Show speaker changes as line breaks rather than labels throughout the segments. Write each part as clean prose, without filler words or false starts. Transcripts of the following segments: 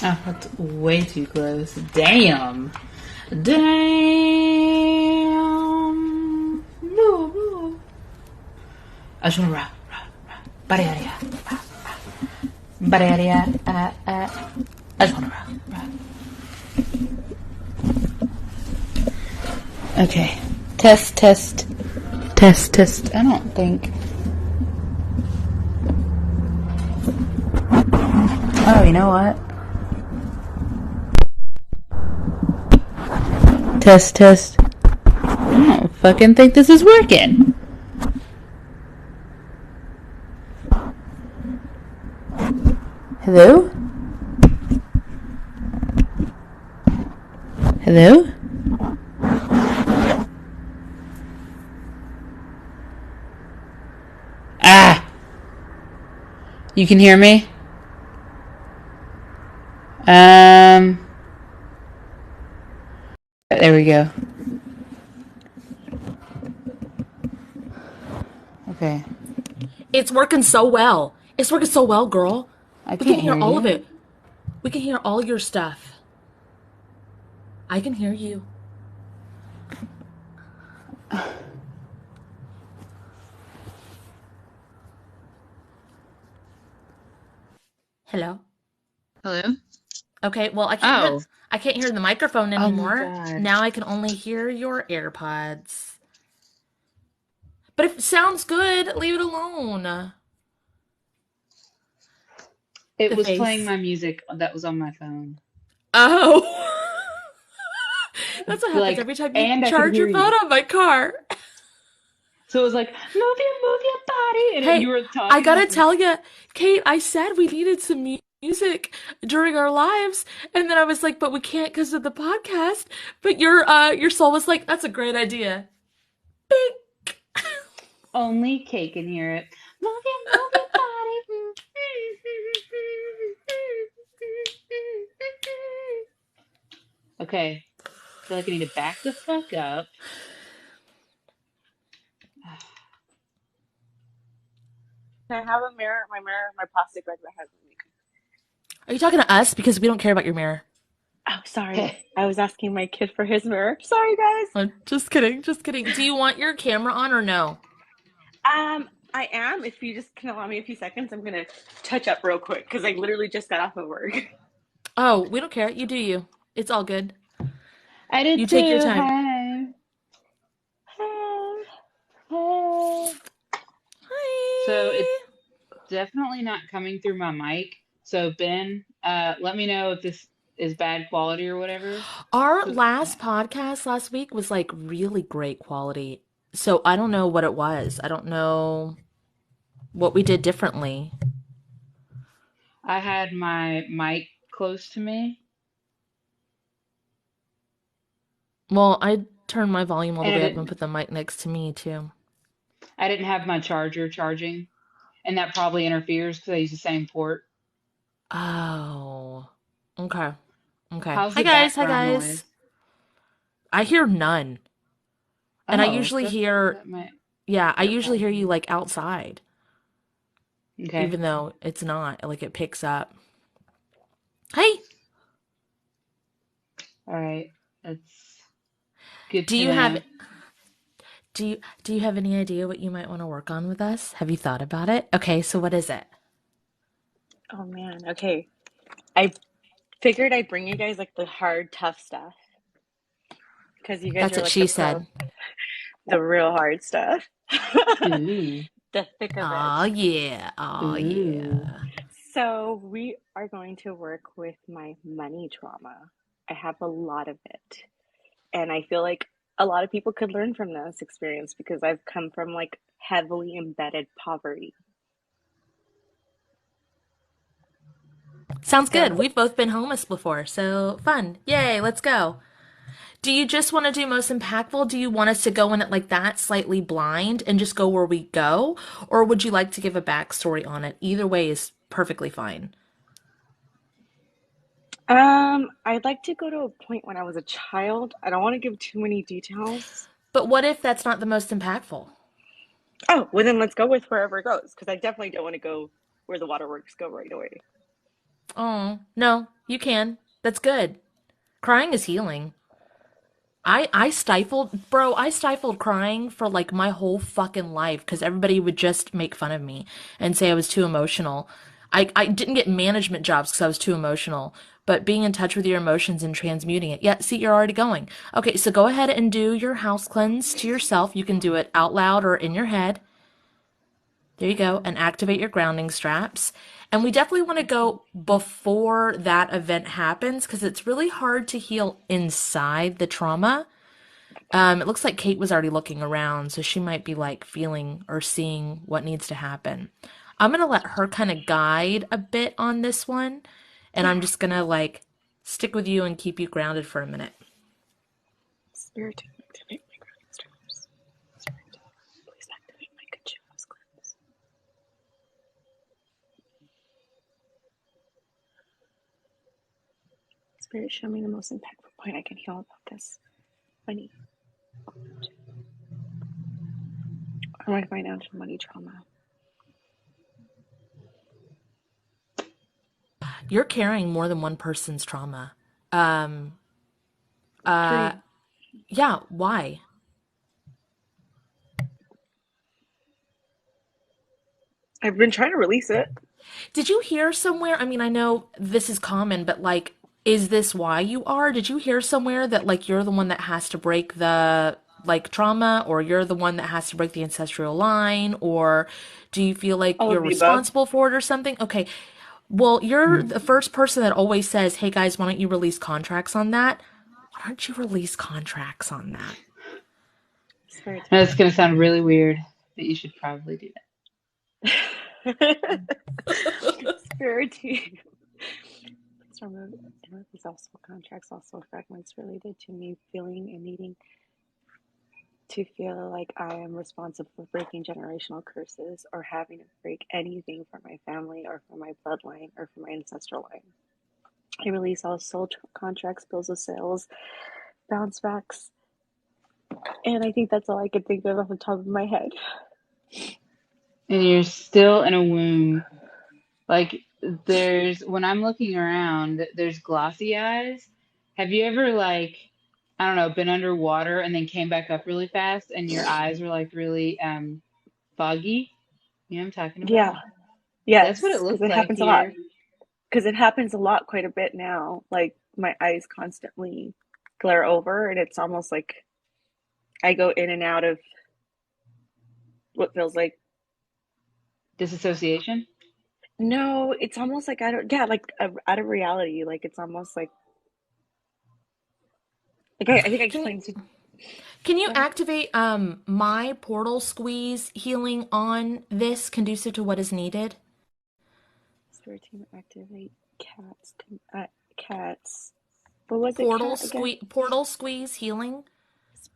Oh, that's way too close. Damn. Damn. No, no. I just want to rap, rap, rap. Badaria, rap, rap. Badaria, I just want to rap, rap. Okay. Test, test. Test, test. I don't think. Oh, you know what? Test, test. I don't fucking think this is working. Hello? Hello? Ah! You can hear me? There we go. Okay.
It's working so well. It's working so well, girl.
I
We can
can't
hear
hear
all of
you.
it. We can hear all your stuff. I can hear you. Hello.
Hello?
Okay, well,
Oh.
I can't hear the microphone
Oh my
anymore.
god.
Now I can only hear your AirPods. But if it sounds good, leave it alone.
It
The
was playing
face.
my music that was on my phone.
Oh. That's what happens
Like,
every time you
and I could
charge
hear
your phone
you.
on my car.
So it was like, move your body. And you
Hey,
were
I
talking
gotta
like,
tell you, Kate, I said we needed some music during our lives, and then I was like, but we can't because of the podcast. But your soul was like, that's a great idea. Bink.
only Kate can hear it. Move your body. Okay. I feel like I need to back the fuck up.
Can I have a mirror? My mirror, my plastic rug that has me.
Are you talking to us? Because we don't care about your mirror.
Oh, sorry.
Okay.
I was asking my kid for his mirror. Sorry, guys.
Just kidding, just kidding. Do you want your camera on or no?
I am. If you just can allow me a few seconds, I'm gonna touch up real quick because I literally just got off of work.
Oh, we don't care. You do you. It's all good.
I did
You take your
too.
time.
Hi. Hey. Hey. So it's
Hi.
definitely not coming through my mic. So Ben, let me know if this is bad quality or whatever.
Our last podcast last week was like really great quality. So I don't know what it was. I don't know what we did differently.
I had my mic close to me,
Well, I turned my volume all the
and
way up and put the mic next to me too.
I didn't have my charger charging, and that probably interferes because I use the same port.
Oh. Okay. Okay.
How's
Hi
the
guys. Hi
background
guys.
noise?
I hear none. And I
Oh,
usually hear
that might
yeah, I
be a
usually hear you
problem.
like outside,
Okay,
even though it's not. Like it picks up. Hey,
all right, that's good
do
to
you have
know.
do you have any idea what you might want to work on with us? Have you thought about it? Okay, so what is it?
Oh man. Okay. I figured I'd bring you guys like the hard, tough stuff because you guys
That's
are
what
like the
she
pro,
said.
the real hard stuff,
Ooh,
the thick of it.
Oh yeah. Oh
ooh.
yeah.
So we are going to work with my money trauma. I have a lot of it. And I feel like a lot of people could learn from this experience because I've come from like heavily embedded poverty.
Sounds good.
So,
We've both been homeless before, so fun. Yay, let's go. Do you just want to do most impactful? Do you want us to go in it like that, slightly blind, and just go where we go? Or would you like to give a backstory on it? Either way is perfectly fine.
I'd like to go to a point when I was a child. I don't want to give too many details.
But what if that's not the most impactful?
Oh, well then let's go with wherever it goes because I definitely don't want to go where the waterworks go right away.
Oh, no, you can. That's good. Crying is healing. I stifled, bro, I stifled crying for like my whole fucking life because everybody would just make fun of me and say I was too emotional. I didn't get management jobs because I was too emotional, but being in touch with your emotions and transmuting it. Yeah, see, you're already going. Okay, so go ahead and do your house cleanse to yourself. You can do it out loud or in your head. There you go, and activate your grounding straps. And we definitely want to go before that event happens because it's really hard to heal inside the trauma. It looks like Kate was already looking around, so she might be like feeling or seeing what needs to happen. I'm gonna let her kind of guide a bit on this one, and I'm
Yeah.
just gonna like stick with you and keep you grounded for a minute.
Spirit, activate my grounding stars. Spirit, please activate my good house cleanse. Spirit, show me the most impactful point I can heal about this money, or my financial money trauma.
You're carrying more than one person's trauma. Um, uh,
Three.
yeah, why?
I've been trying to release it.
Did you hear somewhere? I mean, I know this is common, but like, is this why you are? Did you hear somewhere that like you're the one that has to break the like trauma, or you're the one that has to break the ancestral line, or do you feel like
All
you're
of the above.
responsible for it or something? Okay. Well, you're the first person that always says, "Hey guys, why don't you release contracts on that?" Why don't you release contracts on that?
Spirit,
Now,
tell
it's
me.
going to sound really weird, but you should probably do
Spirit, please remove and release also contracts, also fragments related to me feeling and needing to feel like I am responsible for breaking generational curses or having to break anything for my family or for my bloodline or for my ancestral line. I release all soul contracts, bills of sales, bounce backs, and I think that's all I could think of off the top of my head.
it. And you're still in a womb. Like, when I'm looking around, there's glossy eyes. Have you ever, like, I don't know, been underwater and then came back up really fast and your eyes were like really foggy? You know what I'm talking about?
Yeah,
That's what it
yes, because
looks
it
like
happens a lot.
here.
Because it happens a lot, quite a bit now. Like my eyes constantly glare over, and it's almost like I go in and out of what feels like
Disassociation.
no. It's almost like I don't. Yeah, like out of reality. Like it's almost like I think I
Can you
explained to.
can you
Go ahead.
activate my portal squeeze healing on this conducive to what is needed?
Spirit team activate cats. Cats. What was it?
Portal
Cat again?
squeeze portal squeeze healing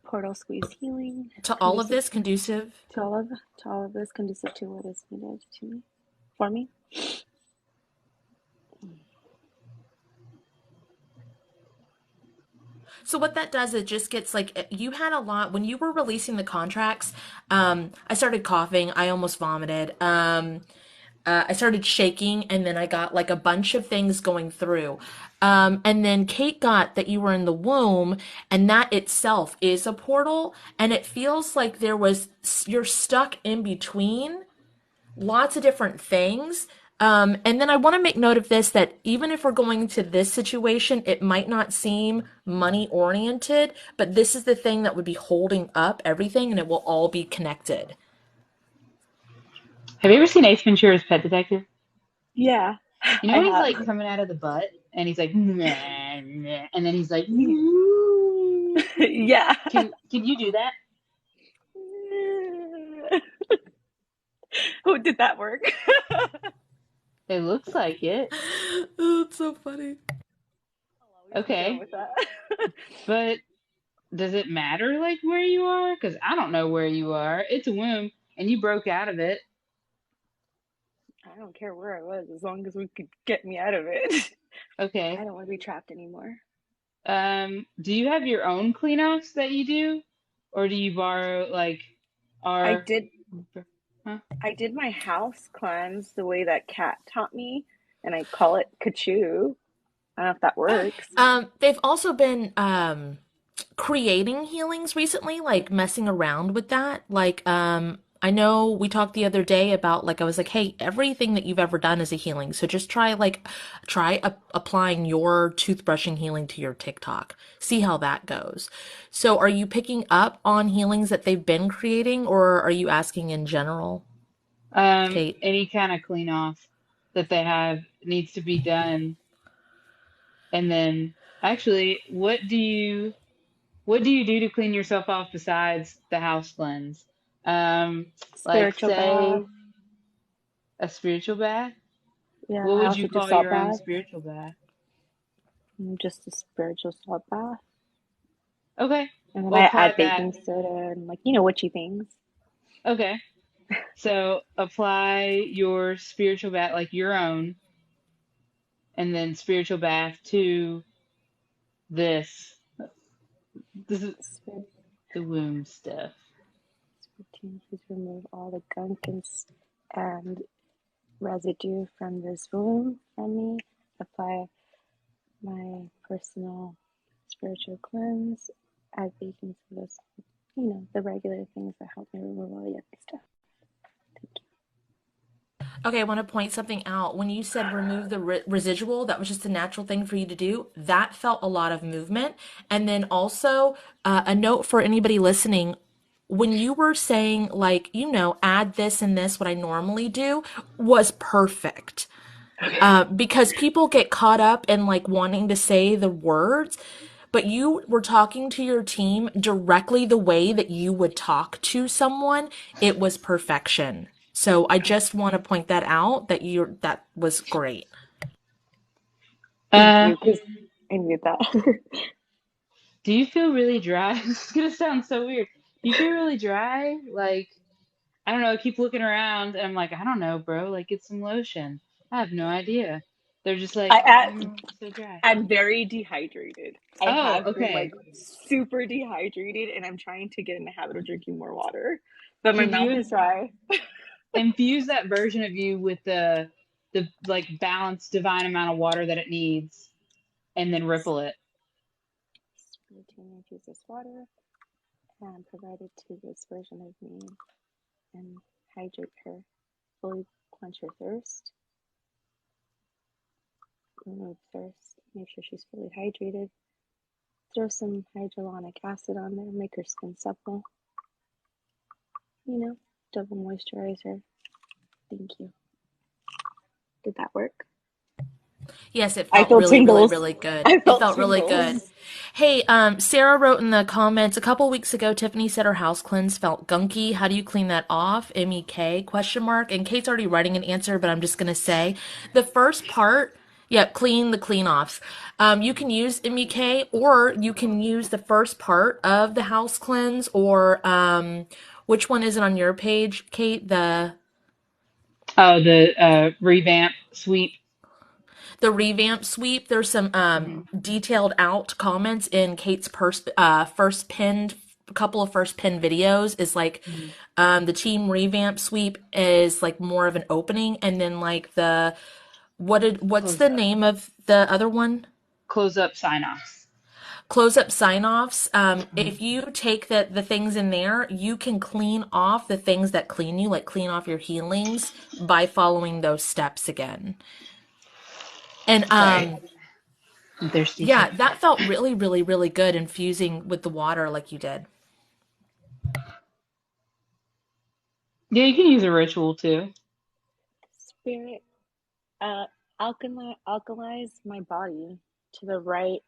Portal squeeze healing.
to all of
Conducive
this conducive.
to all of this. Conducive to what is needed to me for me.
So what that does, it just gets like you had a lot when you were releasing the contracts. I started coughing. I almost vomited. I started shaking, and then I got like a bunch of things going through. And then Kate got that you were in the womb, and that itself is a portal, and it feels like you're stuck in between lots of different things. And then I want to make note of this that even if we're going to this situation, it might not seem money oriented, but this is the thing that would be holding up everything and it will all be connected.
Have you ever seen Ace Ventura's Pet Detective?
Yeah,
You know
I
when he's
have.
like coming out of the butt and he's like, "Meh, meh," and then he's like, "Ooh."
Yeah.
Can you do that?
Oh, did that work?
It looks like it.
That's so funny.
I'll always be down
Okay,
with that.
but does it matter like where you are? Because I don't know where you are. It's a womb, and you broke out of it.
I don't care where I was as long as we could get me out of it. I
Okay.
don't want to be trapped anymore.
Do you have your own cleanoffs that you do, or do you borrow like
I
our?
did
Huh?
I did my house cleanse the way that Kat taught me, and I call it Kachu. I don't know if that works.
They've also been creating healings recently, like messing around with that. Like, I know we talked the other day about like I was like, hey, everything that you've ever done is a healing. So just try applying your toothbrushing healing to your TikTok. See how that goes. So are you picking up on healings that they've been creating, or are you asking in general, Kate?
Any kind of clean off that they have needs to be done. And then actually, what do you do to clean yourself off besides the house cleanse? Like
Spiritual bath.
say a spiritual bath.
Yeah,
What
I
would
also
you
do
call
salt
your own
bath.
spiritual bath?
Just a spiritual salt bath.
Okay,
And then
we'll
I
apply
add
that.
baking soda and like, witchy things.
Okay, so apply your spiritual bath, like your own, and then spiritual bath to this. This is
Spirit,
the womb stuff.
Spiritual, please remove all the gunk and residue from this womb from me. Apply my personal spiritual cleanse. Add baking soda, the regular things that help me remove all the yucky stuff. Thank
Okay, I want to point something out. When you said remove the residual, that was just a natural thing for you to do. That felt a lot of movement. And then also, a note for anybody listening, when you were saying, like, add this and this, what I normally do was perfect. Because people get caught up in like wanting to say the words, but you were talking to your team directly the way that you would talk to someone. It was perfection. So I just want to point that out that was great.
Thank
Uh,
you, because I need that.
do you feel really dry? This is gonna sound so weird. Do you feel really dry? Like, I don't know, I keep looking around and I'm like, I don't know, bro, like get some lotion. I have no idea. They're just like,
I,
so dry.
I'm very dehydrated. I
Oh,
have been like
okay.
super dehydrated and I'm trying to get in the habit of drinking more water. But my
Could
mouth
you
is dry.
infuse that version of you with the like balanced divine amount of water that it needs and then ripple it?
Routine infuses water and provided to this version of me and hydrate her. Fully quench her thirst. Remove thirst. Make sure she's fully hydrated. Throw some hyaluronic acid on there. Make her skin supple. Double moisturizer. Thank you. Did that work?
Yes, it
I
felt
feel
really, really,
tingles.
really good.
I
It
felt
felt really good.
tingles.
Hey, Sarah wrote in the comments a couple weeks ago, Tiffany said her house cleanse felt gunky. How do you clean that off? MEK question mark. And Kate's already writing an answer, but I'm just gonna say the first part, yeah, clean the clean offs. You can use MEK or you can use the first part of the house cleanse or which one is it on your page, Kate?
Oh, the revamp sweep.
The revamp sweep. There's some
Hmm.
detailed out comments in Kate's first pinned couple of first pinned videos is like
Hmm.
the team revamp sweep is like more of an opening, and then like what's
Close
the
up.
name of the other one?
Close up sign offs.
Close up sign offs.
Hmm.
If you take the things in there, you can clean off the things that clean you, like clean off your healings by following those steps again. And
Sorry, I'm thirsty too.
yeah, that felt really, really, really good infusing with the water like you did.
Yeah, you can use a ritual too.
Spirit, uh, alkalize my body to the right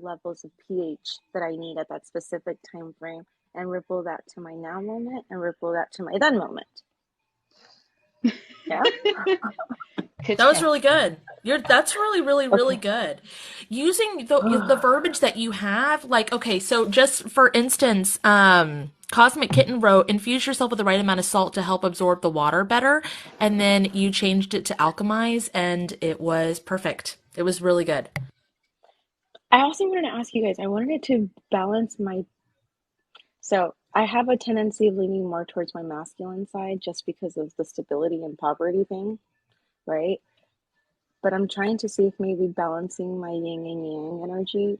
levels of pH that I need at that specific time frame, and ripple that to my now moment, and ripple that to my then moment. Yeah.
That was
Ka-chow.
really good. That's really, really, really
Okay.
good. Using the verbiage that you have, like, okay, so just for instance, Cosmic Kitten wrote, infuse yourself with the right amount of salt to help absorb the water better, and then you changed it to alchemize, and it was perfect. It was really good.
I also wanted to ask you guys. I wanted to balance my. So I have a tendency of leaning more towards my masculine side, just because of the stability and poverty thing, right? but I'm trying to see if maybe balancing my yin and yang energy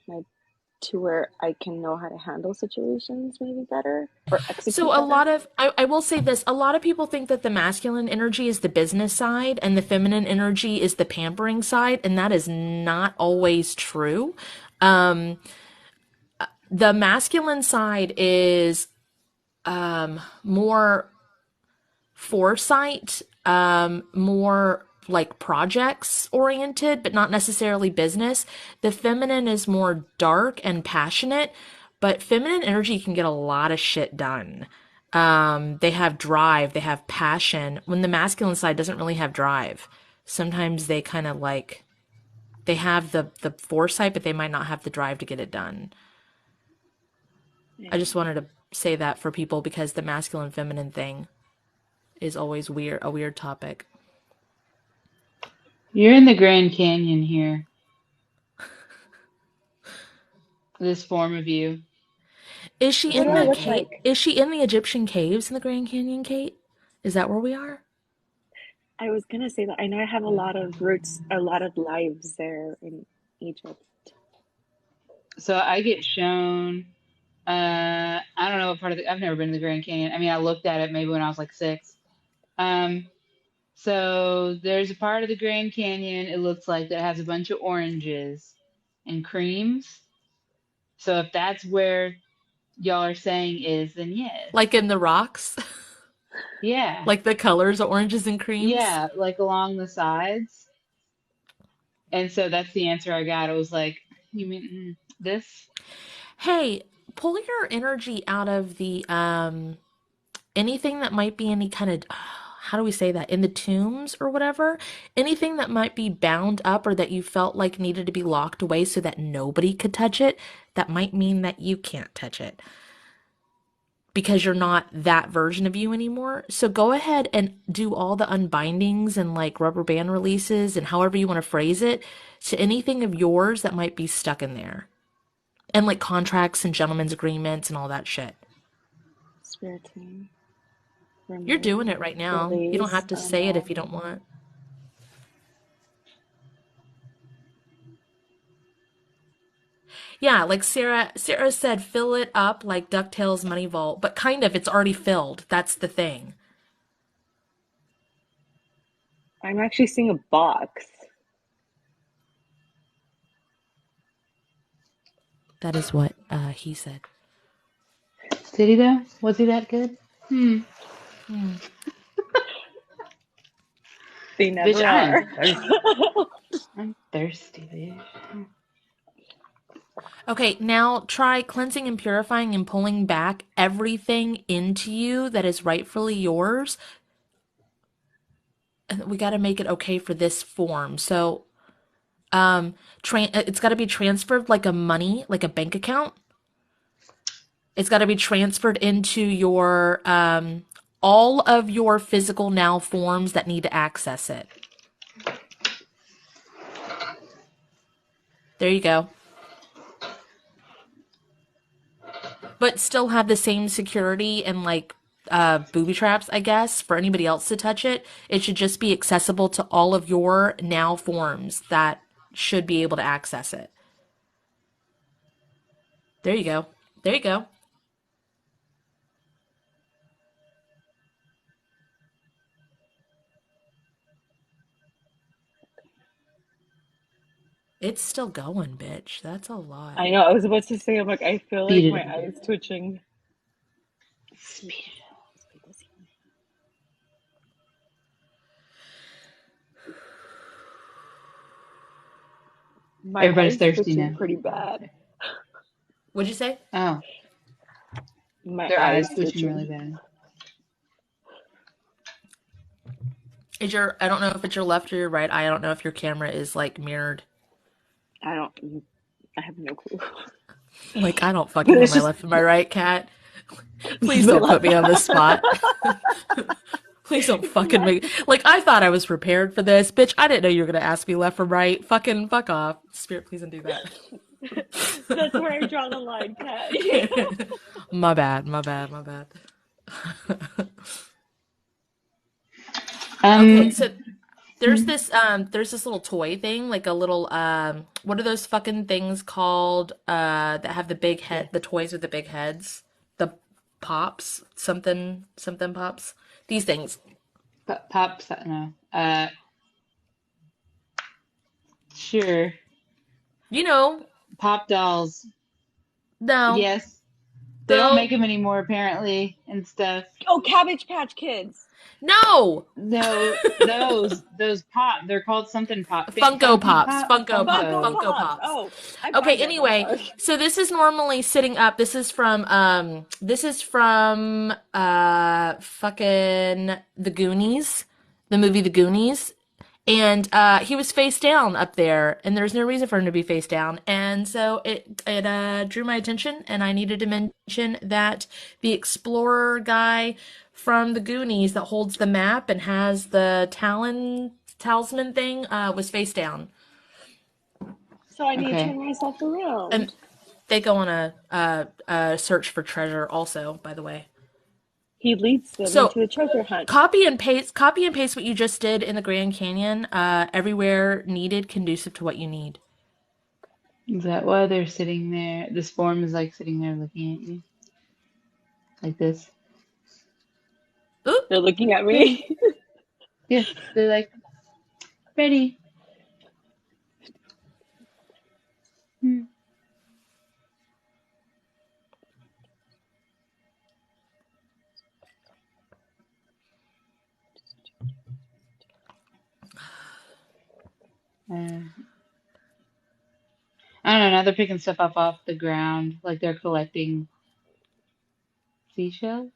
to where I can know how to handle situations maybe better or
So
execute
a
better.
lot of I will say this, a lot of people think that the masculine energy is the business side and the feminine energy is the pampering side, and that is not always true. Um, the masculine side is more foresight, more like projects oriented, but not necessarily business. The feminine is more dark and passionate, but feminine energy can get a lot of shit done. They have drive, they have passion. When the masculine side doesn't really have drive, sometimes they kind of like they have the foresight, but they might not have the drive to get it done. I
Yeah.
just wanted to say that for people because the masculine feminine thing is always a weird topic.
You're in the Grand Canyon here. This form of you.
Is she
What
in
do I
the
look
cave?
like?
Is she in the Egyptian caves in the Grand Canyon, Kate? Is that where we are?
I was gonna say that I know I have a lot of roots, a lot of lives there in Egypt.
So I get shown, I don't know what part of I've never been to the Grand Canyon. I mean, I looked at it maybe when I was like 6. Um, so there's a part of the Grand Canyon, it looks like, that has a bunch of oranges and creams. So if that's where y'all are saying is, then yes.
Like in the rocks?
Yeah.
Like the colors of oranges and creams?
Yeah, like along the sides. And so that's the answer I got. It was like, you mean this?
Hey, pull your energy out of the anything that might be any kind of how do we say that, in the tombs or whatever, anything that might be bound up or that you felt like needed to be locked away so that nobody could touch it, that might mean that you can't touch it because you're not that version of you anymore. So go ahead and do all the unbindings and like rubber band releases and however you want to phrase it to anything of yours that might be stuck in there, and like contracts and gentlemen's agreements and all that shit.
Spirit team,
You're
remove,
doing it right now. You don't
release,
have to say it if you
unwind.
don't want. Yeah, like Sarah said, fill it up like DuckTales Money Vault, but kind of it's already filled. That's the thing.
I'm actually seeing a box.
That is what he said.
Did he though? Was he that good?
They
Bitch,
never
I am
are.
thirsty. I'm thirsty, bitch.
Okay, now try cleansing and purifying and pulling back everything into you that is rightfully yours. And we got to make it okay for this form. So, it's got to be transferred like a money, like a bank account. It's got to be transferred into your all of your physical now forms that need to access it. There you go. But still have the same security and like booby traps, I guess, for anybody else to touch it. It should just be accessible to all of your now forms that should be able to access it. There you go. There you go. It's still going, bitch. That's a lot.
I know. I was about to say, I'm like, I feel like
Speed it
my
up.
eyes twitching.
Speed it up.
My
Everybody's
eyes
thirsty
twitching
now.
pretty bad.
What'd you say?
Oh,
My
their
eyes
eyes twitching really
twitching.
bad.
I don't know if it's your left or your right eye. I don't know if your camera is like mirrored.
I don't. I have no clue.
Like, I don't fucking
But
know
it's
my
just
left and my right, cat. Please
the
don't put me on the
left.
spot. Please don't fucking make. Like, I thought I was prepared for this. Bitch, I didn't know you were gonna ask me left from right. Fucking fuck off. Spirit, please don't do
That's where I draw the line, Kat.
that. My bad, my bad, my bad. Okay,
Um,
so there's this little toy thing, like a little what are those fucking things called that have the big head, the toys with the big heads? The pops, something pops. These things.
Pops, no. Sure.
You know,
Pop dolls.
no.
Yes. They don't make
No.
them anymore apparently and stuff.
Oh, Cabbage Patch Kids.
No.
No, those pop. They're called something pop.
Funko
Funky
Pops.
pop.
Funko Pop.
Funko
Funko.
Funko
Pops.
Pops.
Oh, I
Okay,
buy them. I'm
anyway,
sorry.
so this is normally sitting up. This is from fucking The Goonies, the movie The Goonies. And he was face down up there, and there's no reason for him to be face down. And so it drew my attention, and I needed to mention that the explorer guy from the Goonies that holds the map and has the talisman thing was face down.
So I need to
Okay.
turn myself around.
And they go on a search for treasure also, by the way.
He leads them
So
into a treasure hunt.
copy and paste what you just did in the Grand Canyon, everywhere needed, conducive to what you need.
Is that why they're sitting there? This form is like sitting there looking at you like this.
Oop,
They're looking at
Ready?
me.
Yeah, they're like ready. Hmm. Uh, I don't know. Now they're picking stuff up off the ground, like they're collecting seashells.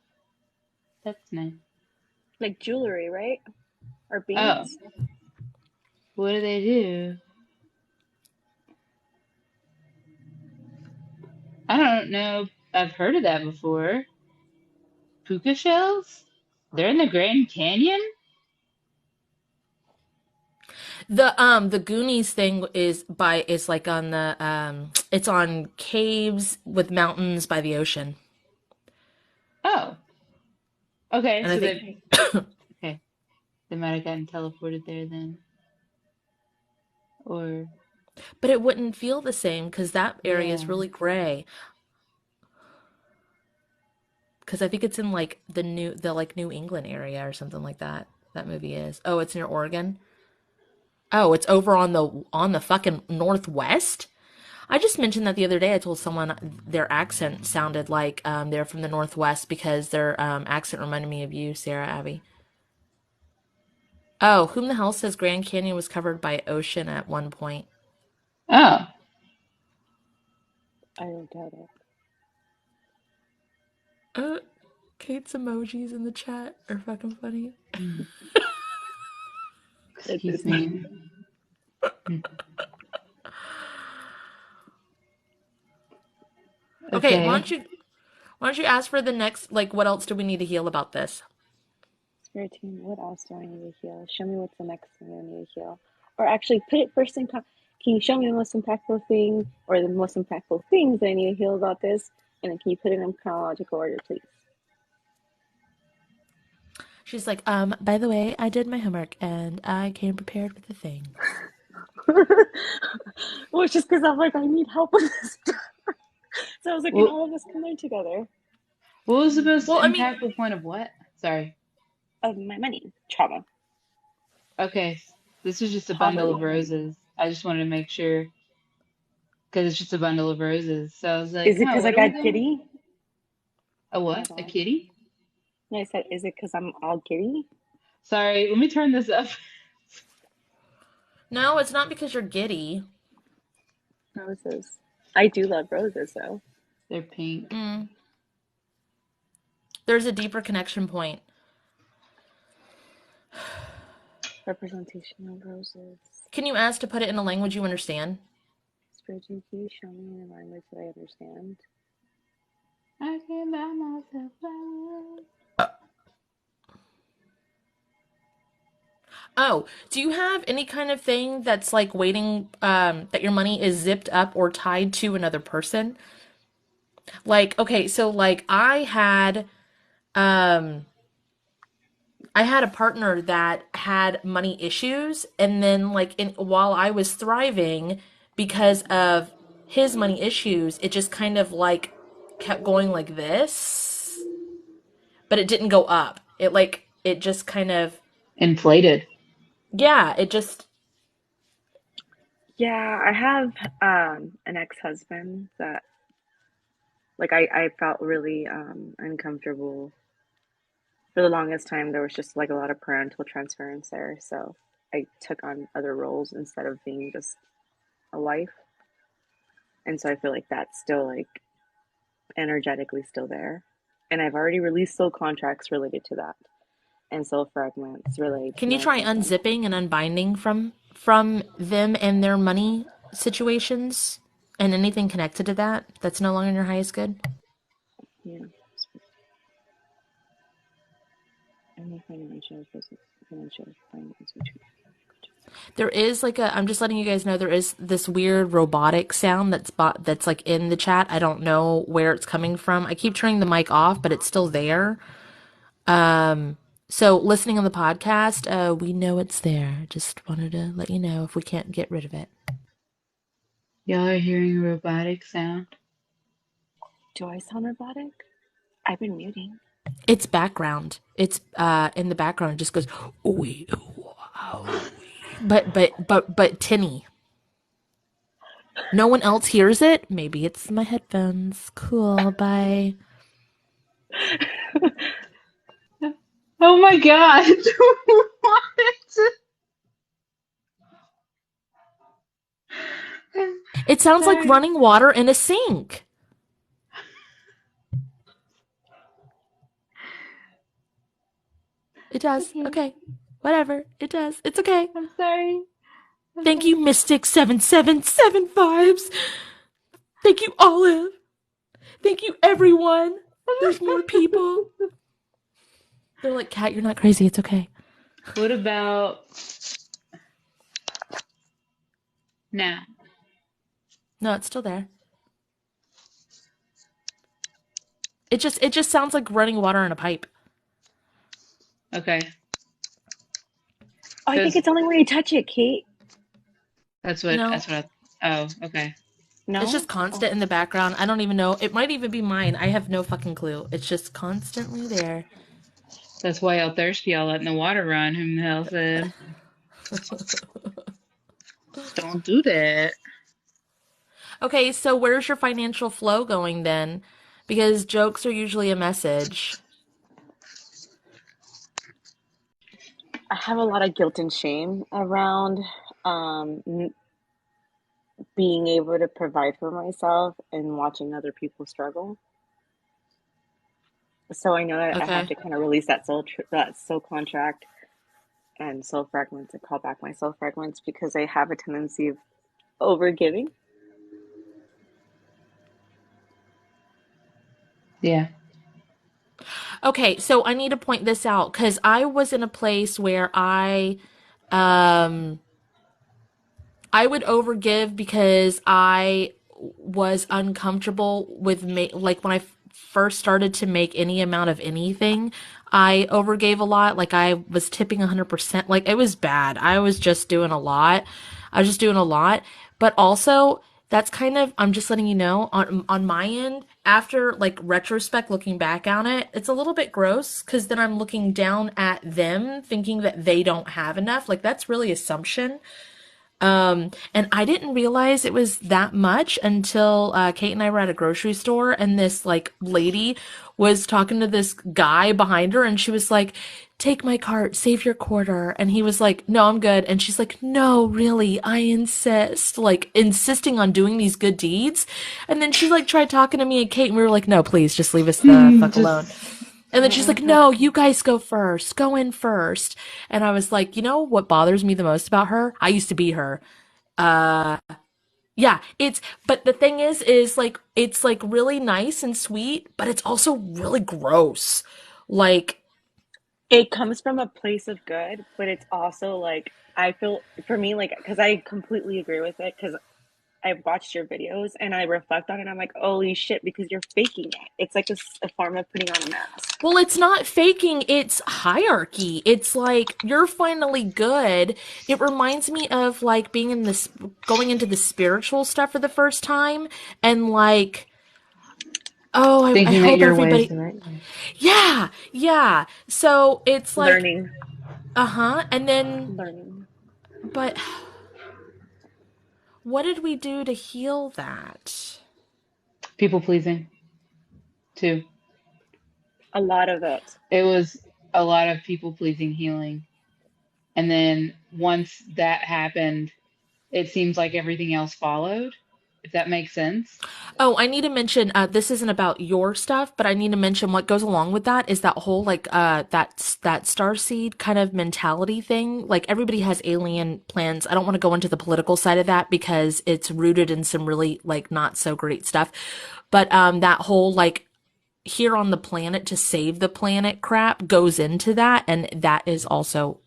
That's nice.
Like jewelry, right? Or
Oh,
beads?
what do they do? I don't know. I've heard of that before. Puka shells? They're in the Grand Canyon?
the Goonies thing is like on the it's on caves with mountains by the ocean.
Oh, okay.
And I
So
think
they okay. They might have gotten teleported there then, or
but it wouldn't feel the same because that area is
yeah.
really gray. Because I think it's in like the like New England area or something like that. That movie is. Oh, it's near Oregon. Oh, it's over on the fucking Northwest. I just mentioned that the other day. I told someone their accent sounded like they're from the Northwest because their accent reminded me of you, Sarah Abby. Oh, whom the hell says Grand Canyon was covered by ocean at one point?
Oh,
I don't doubt it.
Uh, Kate's emojis in the chat are fucking funny.
mm,
It
excuse
is.
me. Mm,
Okay,
okay.
why don't you ask for the next, like, what else do we need to heal about this?
Spirit team, what else do I need to heal? Show me what's the next thing I need to heal. Or actually, put it first in. Can you show me the most impactful thing or the most impactful things that I need to heal about this? And then can you put it in chronological order, please?
She's like, by the way, I did my homework and I came prepared with the things.
Well, it's just because I'm like, I need help with this. So I was like, can
Well,
all of us can learn together?
what was the most
Well, I mean,
impactful point of what? Sorry.
Of my money trauma.
Okay, this is just a bundle of
Poverty.
roses. I just wanted to make sure because it's just a bundle of roses. So I was like,
Is it
huh,
because I
what are we
got
doing?
giddy?
A
Oh my
what? A
god.
kitty?
No, I said, is it because I'm all giddy?
Sorry, let me turn this up.
no, it's not because you're giddy.
Roses. I do love roses, though.
They're pink.
Mm, there's a deeper connection point.
Representation of roses.
Can you ask to put it in a language you understand?
Spiritual, can you show me in a language that I understand?
I can buy myself flowers.
Oh, do you have any kind of thing that's like waiting, that your money is zipped up or tied to another person? Like, okay, so like um, I had a partner that had money issues, and then while I was thriving because of his money issues, it just kind of like kept going like this, but it didn't go up. It just kind of,
Inflated.
yeah, it just
Yeah, I have an ex-husband that like I felt really uncomfortable for the longest time. There was just like a lot of parental transference there, so I took on other roles instead of being just a wife. And so I feel like that's still like energetically still there. And I've already released soul contracts related to that and soul fragments related to
can you
my
try
ex-husband.
unzipping and unbinding from them and their money situations and anything connected to that's no longer in your highest good?
Yeah. Any financial finance between.
There is I'm just letting you guys know there is this weird robotic sound that's like in the chat. I don't know where it's coming from. I keep turning the mic off, but it's still there. So listening on the podcast, we know it's there. Just wanted to let you know if we can't get rid of it.
Y'all are hearing a robotic sound.
Do I sound robotic? I've been muting.
It's background. It's in the background. It just goes ooey, ooh, ah, ooey. But tinny. No one else hears it. Maybe it's my headphones. Cool. Bye.
Oh my God. What?
It sounds like
Sorry.
running water in a sink. It does.
Okay.
Okay. Whatever. It does. It's okay.
I'm sorry.
Thank you, Mystic7775s. Thank you, Olive. Thank you, everyone. There's more people. They're like, Kat, you're not crazy. It's okay.
What about now?
No, it's still there. It just sounds like running water in a pipe.
Okay.
Oh, I think
Because
it's only when you touch it, Kate.
No,
oh, okay.
it's just
No?
constant
Oh.
in the background. I don't even know. It might even be mine. I have no fucking clue. It's just constantly there.
That's why y'all thirsty, y'all letting the water run. Whom the hell said? Don't do that.
Okay, so where's your financial flow going then? Because jokes are usually a message.
I have a lot of guilt and shame around um, being able to provide for myself and watching other people struggle. So I know that I have
Okay.
to kind of release that soul contract and soul fragments and call back my soul fragments because I have a tendency of overgiving.
Yeah.
Okay, so I need to point this out because I was in a place where um, I would overgive because I was uncomfortable with like when I first started to make any amount of anything, I overgave a lot. Like I was tipping 100%. Like it was bad. I was just doing a lot. I was just doing a lot. But also, that's kind of, I'm just letting you know on my end, after like retrospect looking back on it, it's a little bit gross because then I'm looking down at them thinking that they don't have enough. Like that's really assumption. And I didn't realize it was that much until Kate and I were at a grocery store, and this like lady was talking to this guy behind her, and she was like, "Take my cart, save your quarter." And he was like, "No, I'm good." And she's like, "No, really, I insist." Like insisting on doing these good deeds. And then she like tried talking to me and Kate, and we were like, "No, please, just leave us the fuck alone."
Just
And then she's like, "No, you guys go first. Go in first." And I was like, "You know what bothers me the most about her? I used to be her. Uh, yeah, but the thing is like, it's like really nice and sweet, but it's also really gross. Like,
It comes from a place of good, but it's also like I feel for me like because I completely agree with it because I've watched your videos and I reflect on it. And I'm like, holy shit, because you're faking it. It's like a form of putting on a mask.
Well, it's not faking, it's hierarchy. It's like you're finally good. It reminds me of like being in this, going into the spiritual stuff for the first time, and like, oh, I
Thinking that
hope
your way is the
everybody,
right way.
yeah, yeah. So it's like,
Learning.
and then,
Learning.
but what did we do to heal that?
People pleasing too.
A lot of it.
It was a lot of people pleasing healing. And then once that happened, it seems like everything else followed, if that makes sense.
Oh, I need to mention, this isn't about your stuff, but I need to mention what goes along with that is that whole, like, that starseed kind of mentality thing. Like, everybody has alien plans. I don't want to go into the political side of that because it's rooted in some really, like, not so great stuff. But, that whole, like, here on the planet to save the planet crap goes into that, and that is also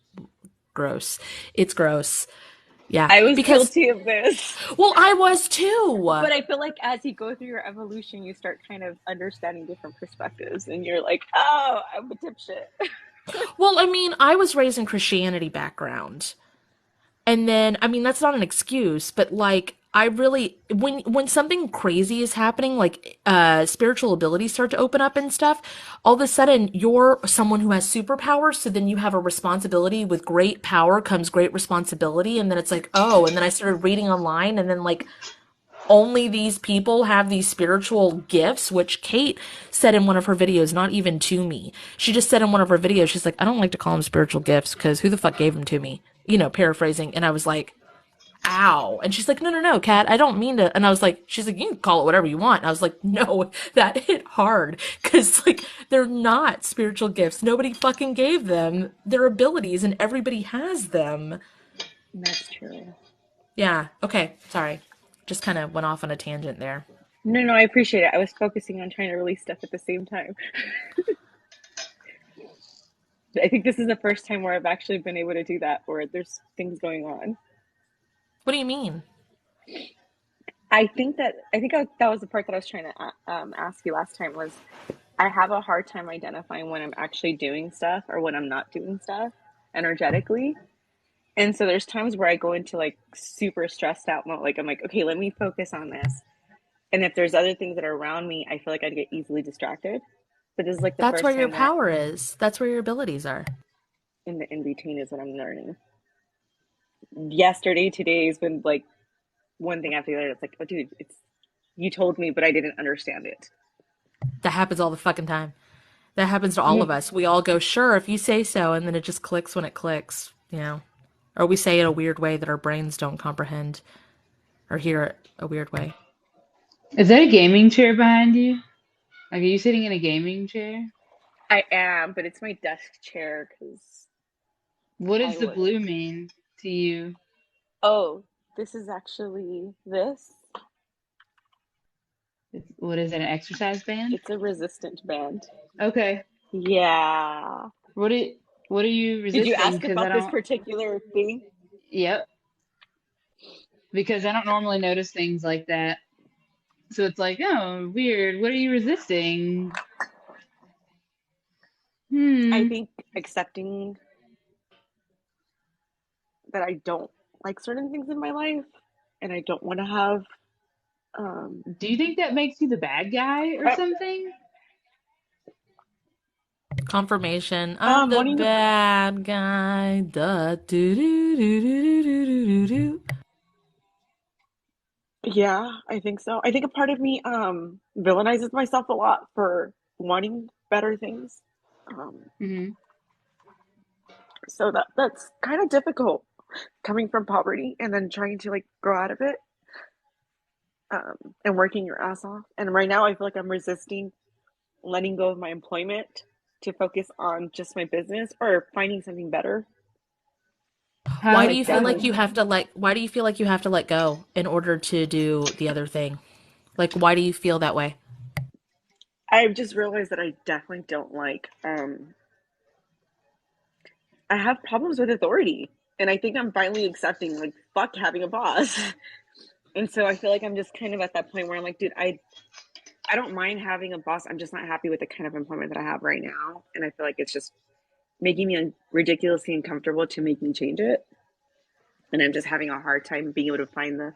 gross. It's gross. Yeah.
I was
Because,
guilty of this.
well, I was too.
But I feel like as you go through your evolution, you start kind of understanding different perspectives, and you're like, oh, I'm a dipshit.
Well, I mean, I was raised in Christianity background. And then, I mean, that's not an excuse, but like, I really, when something crazy is happening, like, spiritual abilities start to open up and stuff, all of a sudden you're someone who has superpowers. So then you have a responsibility. With great power comes great responsibility. And then it's like, oh, and then I started reading online, and then like, only these people have these spiritual gifts, which Kate said in one of her videos, not even to me. She just said in one of her videos, she's like, I don't like to call them spiritual gifts because who the fuck gave them to me? You know, paraphrasing. And I was like, ow. And she's like, no, Kat, I don't mean to. And I was like, she's like, you can call it whatever you want. And I was like, no, that hit hard. Cause like, they're not spiritual gifts. Nobody fucking gave them their abilities, and everybody has them.
That's true.
Yeah. Okay. Sorry. Just kind of went off on a tangent there.
No, I appreciate it. I was focusing on trying to release stuff at the same time. I think this is the first time where I've actually been able to do that, where there's things going on.
What do you mean?
That was the part that I was trying to ask you last time was I have a hard time identifying when I'm actually doing stuff or when I'm not doing stuff energetically. And so there's times where I go into like super stressed out mode. Like I'm like, okay, let me focus on this. And if there's other things that are around me, I feel like I'd get easily distracted. But this is like the
That's
first
where your
time where
power is. That's where your abilities are.
in the in between is what I'm learning. Yesterday, today has been like one thing after the other. It's like, oh, dude, it's you told me, but I didn't understand it.
That happens all the fucking time. That happens to all
Yeah.
of us. We all go, sure, if you say so, and then it just clicks when it clicks, you know? Or we say it a weird way that our brains don't comprehend or hear it a weird way.
Is that a gaming chair behind you? Like, are you sitting in a gaming chair?
I am, but it's my desk chair because
What
I
does the
would.
blue mean to you?
Oh, this is actually this.
What is it, an exercise band?
It's a resistant band.
Okay.
Yeah.
What are, what are you
Did you
resisting?
ask
Because I
about this
don't,
particular thing?
yep. Because I don't normally notice things like that. So it's like, oh, weird. What are you resisting?
I
Hmm.
think accepting that I don't like certain things in my life and I don't want to have um
Do you think that makes you the bad guy or something?
Confirmation. I'm the
wanting to
bad guy. Da, do, do, do, do, do, do, do, do.
yeah, I think so. I think a part of me villainizes myself a lot for wanting better things. Um
Hmm.
so that's kind of difficult coming from poverty and then trying to like grow out of it and working your ass off. And right now I feel like I'm resisting letting go of my employment to focus on just my business or finding something better.
Why
It's
do
How
you
like
feel
that.
like you have to why do you feel like you have to let go in order to do the other thing? Like, why do you feel that way?
I've just realized that I definitely don't like I have problems with authority. And I think I'm finally accepting like fuck having a boss. And so I feel like I'm just kind of at that point where I'm like, dude, I don't mind having a boss. I'm just not happy with the kind of employment that I have right now. And I feel like it's just making me ridiculously uncomfortable to make me change it. And I'm just having a hard time being able to find the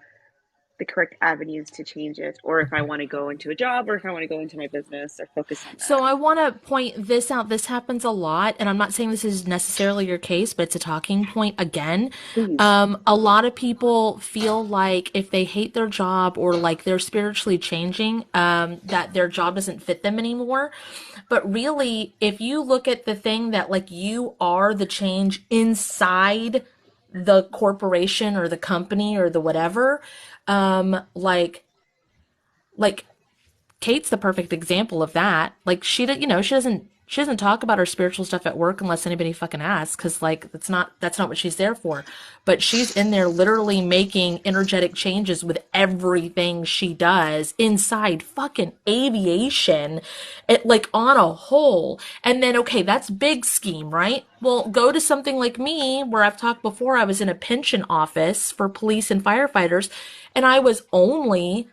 correct avenues to change it, or if I want to go into a job, or if I want to go into my business or focus on
So
that.
I want to point this out. This happens a lot, and I'm not saying this is necessarily your case, but it's a talking point again.
Please.
A lot of people feel like if they hate their job or like they're spiritually changing, that their job doesn't fit them anymore. But really, if you look at the thing that like you are the change inside the corporation or the company or the whatever, like like Kate's the perfect example of that. Like she doesn't talk about her spiritual stuff at work unless anybody fucking asks, because like that's not what she's there for. But she's in there literally making energetic changes with everything she does inside fucking aviation, it like on a whole. And then okay, that's big scheme, right? Well, go to something like me where I've talked before. I was in a pension office for police and firefighters, and I was only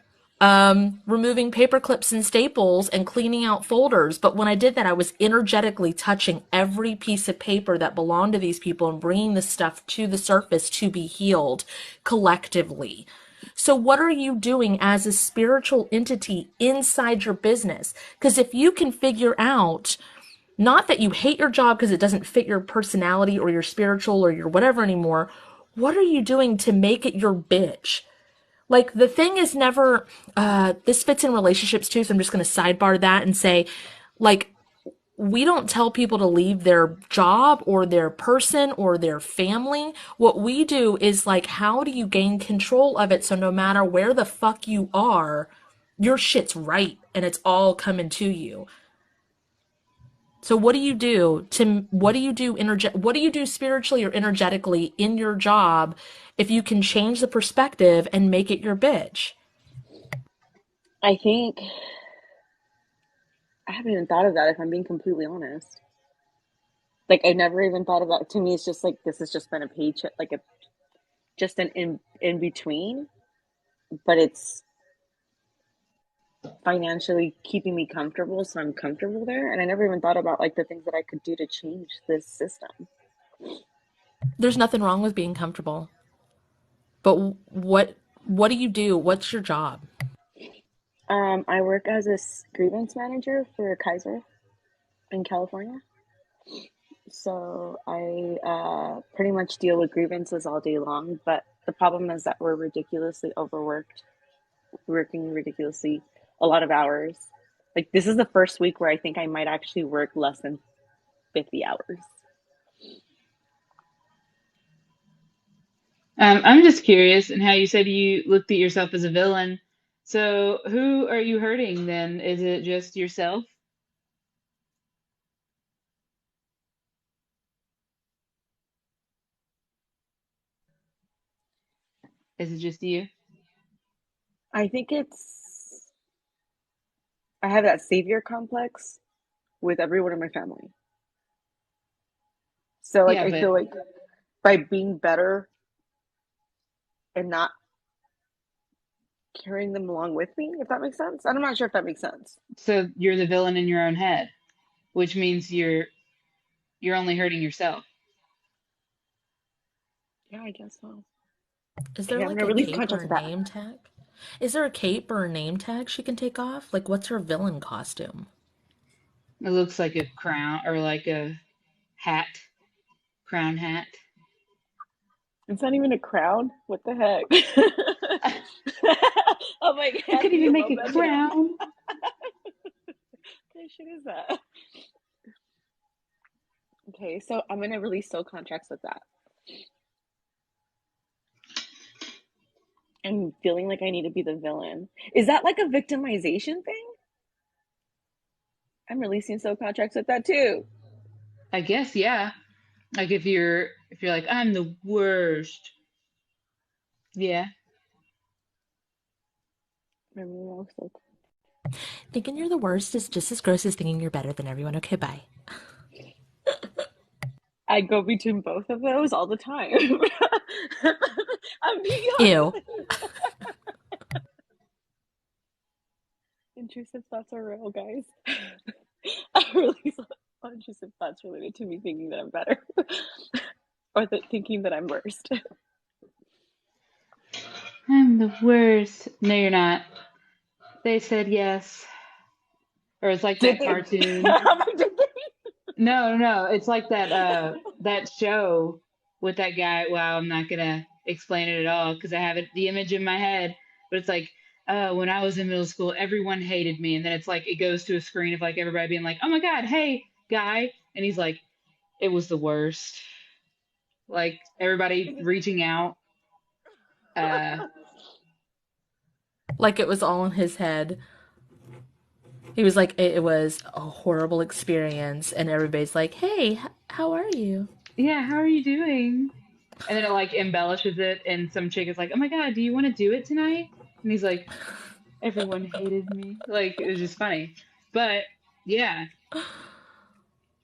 removing paper clips and staples and cleaning out folders. But when I did that, I was energetically touching every piece of paper that belonged to these people and bringing the stuff to the surface to be healed collectively. So, what are you doing as a spiritual entity inside your business? Because if you can figure out, not that you hate your job because it doesn't fit your personality or your spiritual or your whatever anymore, what are you doing to make it your bitch? Like the thing is never, this fits in relationships too, so I'm just going to sidebar that and say, like, we don't tell people to leave their job or their person or their family. What we do is like, how do you gain control of it so no matter where the fuck you are, your shit's right and it's all coming to you. So what do you do spiritually or energetically in your job if you can change the perspective and make it your bitch?
I think I haven't even thought of that if I'm being completely honest. Like I never even thought about to me it's just like this has just been a paycheck like a just an in between, but it's financially keeping me comfortable so I'm comfortable there and I never even thought about like the things that I could do to change this system.
There's nothing wrong with being comfortable. But what do you do? What's your job?
I work as a grievance manager for Kaiser in California. So I pretty much deal with grievances all day long, but the problem is that we're ridiculously overworked, working ridiculously a lot of hours. Like this is the first week where I think I might actually work less than 50 hours.
I'm just curious, and how you said you looked at yourself as a villain. So, who are you hurting then? Is it just yourself? Is it just you?
I think I have that savior complex with everyone in my family. So like
Yeah,
I
but
feel like by being better and not carrying them along with me, if that makes sense. I'm not sure if that makes sense.
so you're the villain in your own head, which means you're only hurting yourself.
Yeah, I guess so.
Is there
Okay, I'm
like
gonna
a
release
cape or
contracts
a
with that.
name tag? Is there a cape or a name tag she can take off? Like what's her villain costume?
It looks like a crown or like a hat, crown hat.
It's not even a crown. What the heck? I'm like
I couldn't
having
even
a
make a
moment now.
crown.
What shit is that? Okay, so I'm gonna release soul contracts with that. And feeling like I need to be the villain. Is that like a victimization thing? I'm releasing soul contracts with that too.
I guess, yeah. Like if you're like, I'm the worst. Yeah.
Thinking you're the worst is just as gross as thinking you're better than everyone. Okay, bye.
I go between both of those all the time. I'm being honest
Ew.
with you. intrusive thoughts are real, guys. I really thought intrusive thoughts related to me thinking that I'm better or thinking that I'm worst.
I'm the worst. No, you're not. They said yes. Or it's like
Did
that
they?
cartoon.
Did they?
No, no, it's like that show with that guy. Wow, I'm not gonna explain it at all because I have the image in my head. But it's like, when I was in middle school, everyone hated me, and then it's like it goes to a screen of like everybody being like, "Oh my God, hey, guy," and he's like, "It was the worst." Like everybody reaching out. Uh,
Like it was all in his head. He was like, it was a horrible experience, and everybody's like, hey, how are you?
yeah, how are you doing? And then it like embellishes it, and some chick is like, "Oh my God, do you want to do it tonight?" And he's like, "Everyone hated me." Like it was just funny, but yeah,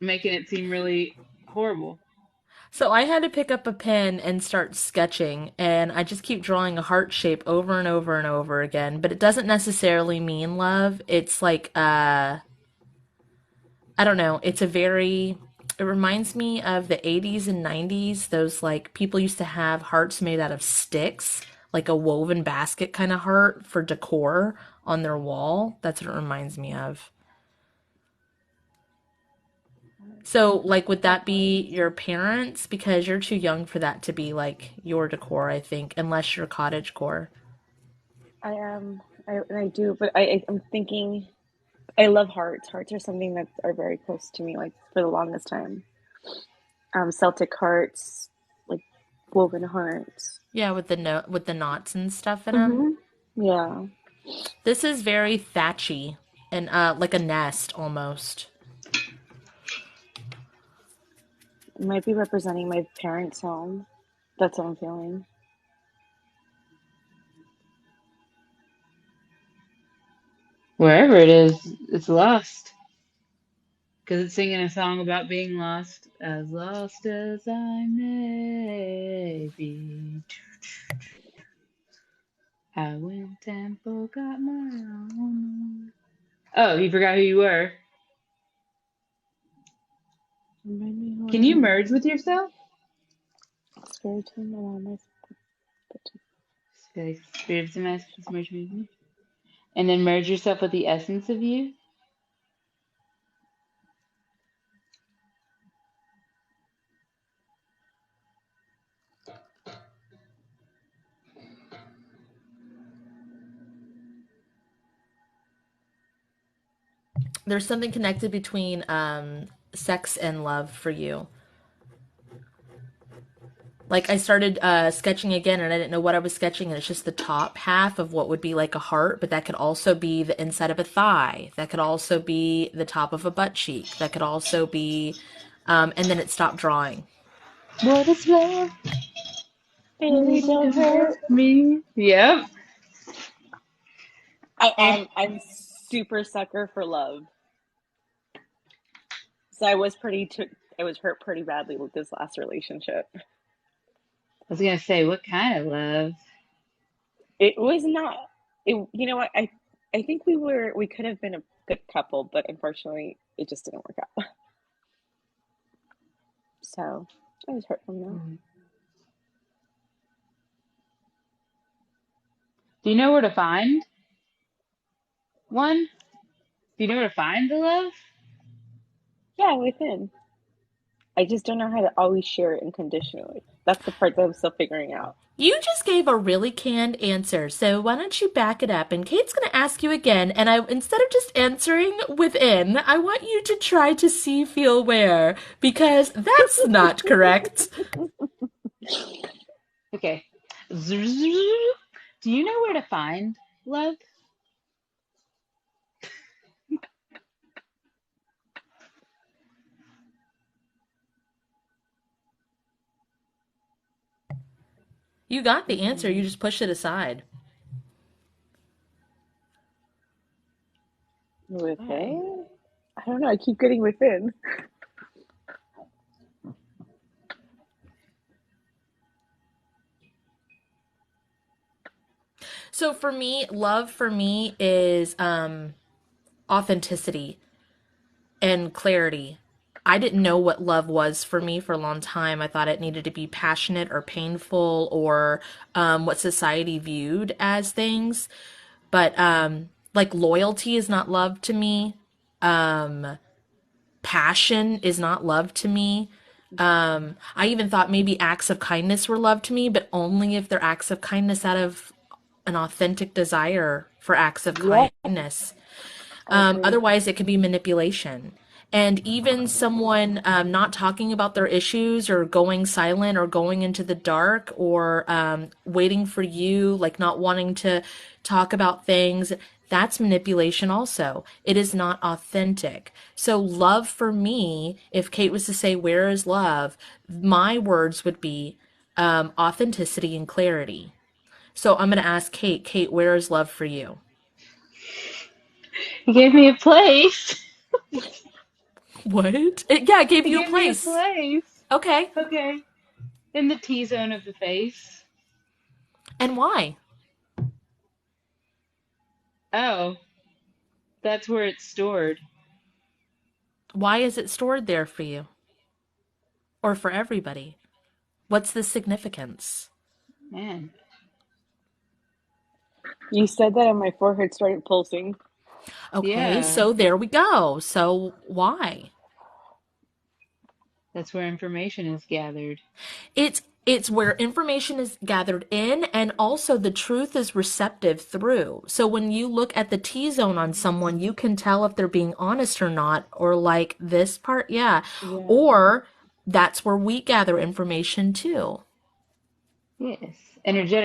making it seem really horrible.
So I had to pick up a pen and start sketching, and I just keep drawing a heart shape over and over and over again, but it doesn't necessarily mean love. It's like, I don't know, it reminds me of the 80s and 90s. Those like people used to have hearts made out of sticks, like a woven basket kind of heart for decor on their wall. That's what it reminds me of. So, like, would that be your parents? Because you're too young for that to be like your decor, I think, unless you're cottagecore.
I am. I do, but I'm thinking. I love hearts. Hearts are something that are very close to me. Like for the longest time, Celtic hearts, like woven hearts.
Yeah, with the no with the knots and stuff in them.
Hmm. Yeah,
This is very thatchy and like a nest almost.
it might be representing my parents' home. That's what I'm feeling.
Wherever it is, it's lost because it's singing a song about being lost, as lost as I may be. I went and forgot my own. Oh, you forgot who you were.
Remind me who
Can
I
you
am.
merge with yourself?
Spiritum awareness.
Like spirits and messages merge with me. And then merge yourself with the essence of you.
There's something connected between sex and love for you. Like I started sketching again and I didn't know what I was sketching and it's just the top half of what would be like a heart, but that could also be the inside of a thigh. That could also be the top of a butt cheek. That could also be and then it stopped drawing.
What is love?
Baby,
Baby,
don't
don't hurt
hurt.
me. Yep.
I
Eh.
am. I'm super sucker for love. So I was I was hurt pretty badly with this last relationship.
I was gonna say, what kind of love?
It was not. It. You know what? I think we could have been a good couple, but unfortunately, it just didn't work out. So I was hurt from that.
Do you know where to find one? Do you know where to find the love?
Yeah, within. I just don't know how to always share it unconditionally. That's the part that I'm still figuring out.
You just gave a really canned answer, so why don't you back it up? And Kate's going to ask you again, and I instead of just answering within, I want you to try to see, feel, where, because that's not correct.
Okay. Do you know where to find love?
You got the answer, you just pushed it aside.
Okay.
Within? I don't know. I keep getting within.
So for me, love for me is authenticity and clarity. I didn't know what love was for me for a long time. I thought it needed to be passionate or painful or what society viewed as things. But like loyalty is not love to me. Um, Passion is not love to me. I even thought maybe acts of kindness were love to me, but only if they're acts of kindness out of an authentic desire for acts of
Yeah,
kindness.
I agree.
Otherwise, it could be manipulation. And even someone not talking about their issues or going silent or going into the dark or waiting for you, like not wanting to talk about things, that's manipulation also. It is not authentic. So, love for me, if Kate was to say, where is love? My words would be authenticity and clarity. So, I'm going to ask Kate, Kate, where is love for you?
He gave me a place.
What? Yeah, it gave
He
you a
gave me a
place.
place.
Okay.
Okay. In the T zone of the face.
And why?
Oh, that's where it's stored.
Why is it stored there for you or for everybody? What's the significance?
Man.
You said that and my forehead started pulsing.
Okay,
Yeah.
so there we go. So why?
That's where information is gathered.
It's where information is gathered in and also the truth is receptive through. So when you look at the T zone on someone, you can tell if they're being honest or not, or like this part, yeah.
Yeah.
Or that's where we gather information too.
Yes.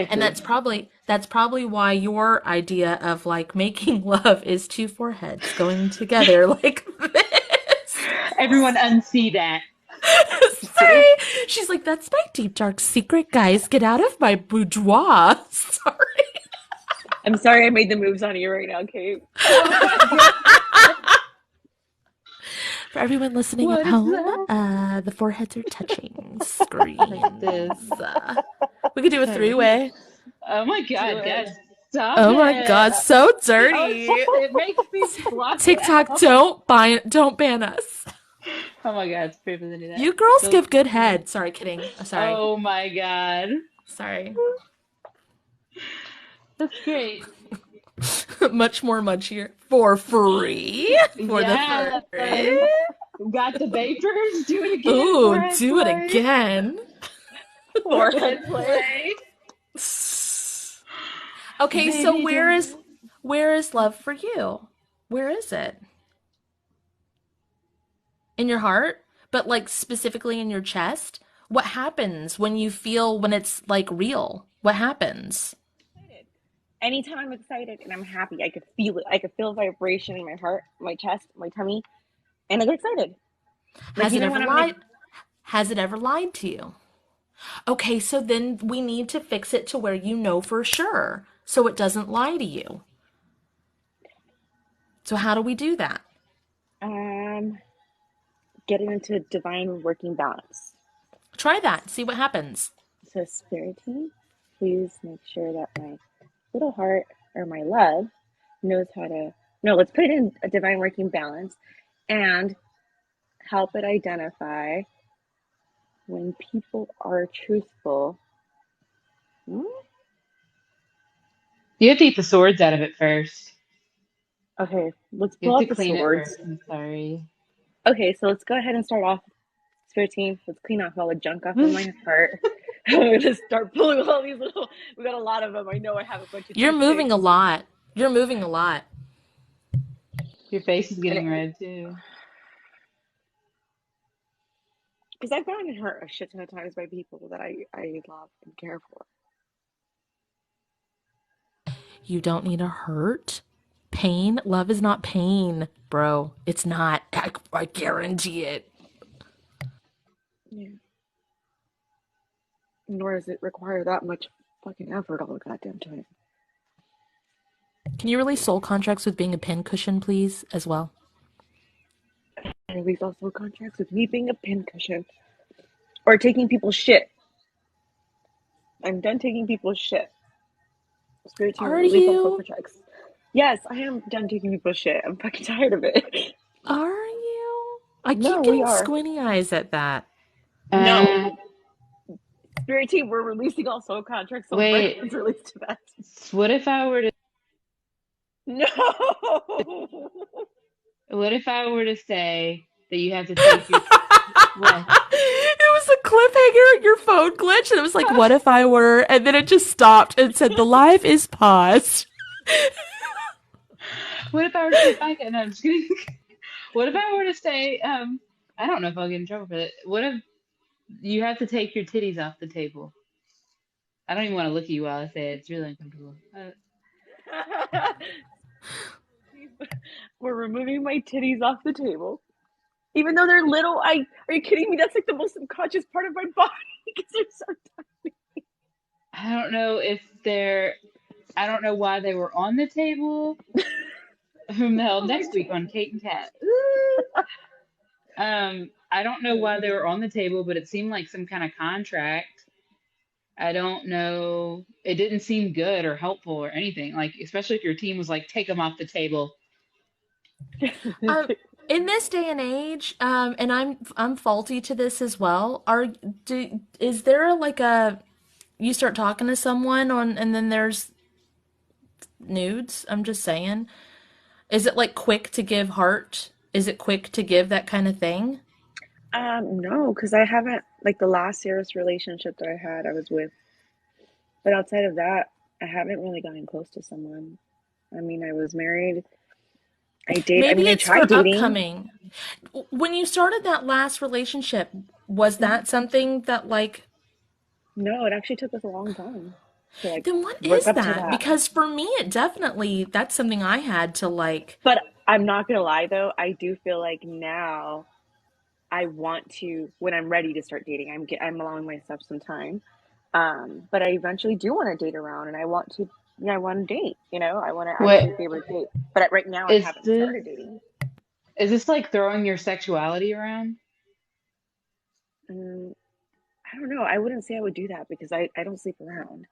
And
Energetically.
that's probably why your idea of like making love is two foreheads going together like this.
Everyone unsee that. Just kidding.
Sorry. She's like, that's my deep dark secret, guys. Get out of my boudoir. Sorry.
I'm sorry I made the moves on you right now, Kate.
Oh my god.
For everyone listening at
What is
home,
that?
the foreheads are touching
Like this.
screens. We could do a
Like,
three-way.
oh my
Do
god,
it.
guys, stop
Oh my
it.
god, so
Oh,
dirty.
it makes me block it
TikTok,
out.
don't ban us.
Oh my god, it's paper than that.
You girls
So,
give good head. Sorry, kidding. Sorry.
oh my god.
Sorry.
That's great.
Much more munchier for free. For
Yeah.
the free.
Got the vapors. Do it again.
Ooh,
Forehead
do it
play.
again.
Forehead play.
Okay, so
Baby
where is love for you? Where is it? In your heart? But like specifically in your chest? What happens when you feel when it's like real? What happens?
Excited. Anytime I'm excited and I'm happy, I could feel it. I could feel vibration in my heart, my chest, my tummy, and I get excited. Like
Has it
even
ever
when I'm like,
lied? Has it ever lied to you? Okay, so then we need to fix it to where you know for sure, so it doesn't lie to you. So how do we do that?
um, getting into divine working balance.
Try that. See what happens.
So spirit team, please make sure that my little heart or my love knows how to. No, let's put it in a divine working balance and help it identify when people are truthful. Hmm?
You have to eat the swords out of it first.
Okay, let's
You
pull
have to
out the
clean it
swords.
first. I'm sorry.
Okay, so let's go ahead and start off. Spirit team, let's clean off all the junk off of my heart. I'm gonna start pulling all these little. We got a lot of them. I know I have a bunch of
You're moving
toothpicks,
a lot. You're moving a lot.
Your face is
and
getting red too.
because I've gotten hurt a shit ton of times by people that I love and care for.
You don't need to hurt. Pain, love is not pain, bro. It's not. I guarantee it.
Yeah. Nor does it require that much fucking effort all the goddamn time.
Can you release soul contracts with being a pincushion, please, as well?
I release also contracts with me being a pincushion or taking people's shit. I'm done taking people's shit. Spirit team,
Are
release all soul
you?
contracts. Yes, I am done taking people's shit. I'm fucking tired of it.
Are you? I keep
No, we
getting
are.
squinty eyes at that.
No,
Uh,
Spirit Team, we're releasing all soul contracts, so
wait.
Brennan's released to that.
What if I were to
No.
what if I were to say that you have to take your what?
It was a cliffhanger, your phone glitch, and it was like, what if I were? And then it just stopped and said, the live is paused.
What if I were to say Micah? No, I'm just kidding. What if I were to say, I don't know if I'll get in trouble for that. What if you have to take your titties off the table? I don't even want to look at you while I say it. It's really uncomfortable.
We're removing my titties off the table. Even though they're little, are you kidding me? That's like the most unconscious part of my body because they're so tiny.
I don't know if they're. I don't know why they were on the table. Whom the hell
Oh my
next week
god.
on Kate and Kat. I don't know why they were on the table, but it seemed like some kind of contract. I don't know. It didn't seem good or helpful or anything. Like, especially if your team was like, take them off the table.
Um, in this day and age, and I'm faulty to this as well. Is there like a you start talking to someone on and then there's nudes? I'm just saying. Is it like quick to give heart? Is it quick to give that kind of thing?
No, because I haven't like the last serious relationship that I had, I was with. But outside of that, I haven't really gotten close to someone. I mean, I was married. I
Maybe
mean, I
it's
tried
for
dating.
upcoming. When you started that last relationship, was
Mhm.
that something that like
No, it actually took us a long time to like
then what
work
is
up to
that?
that.
Because for me it definitely that's something I had to like
But I'm not gonna lie though, I do feel like now I want to when I'm ready to start dating. I'm allowing myself some time. But I eventually do want to date around, and I want to. Yeah, I want to date. I want to
What
actually be able to date. But right now, I
is
haven't
this?
started dating.
Is this like throwing your sexuality around?
Mm, I don't know. I wouldn't say I would do that because I don't sleep around.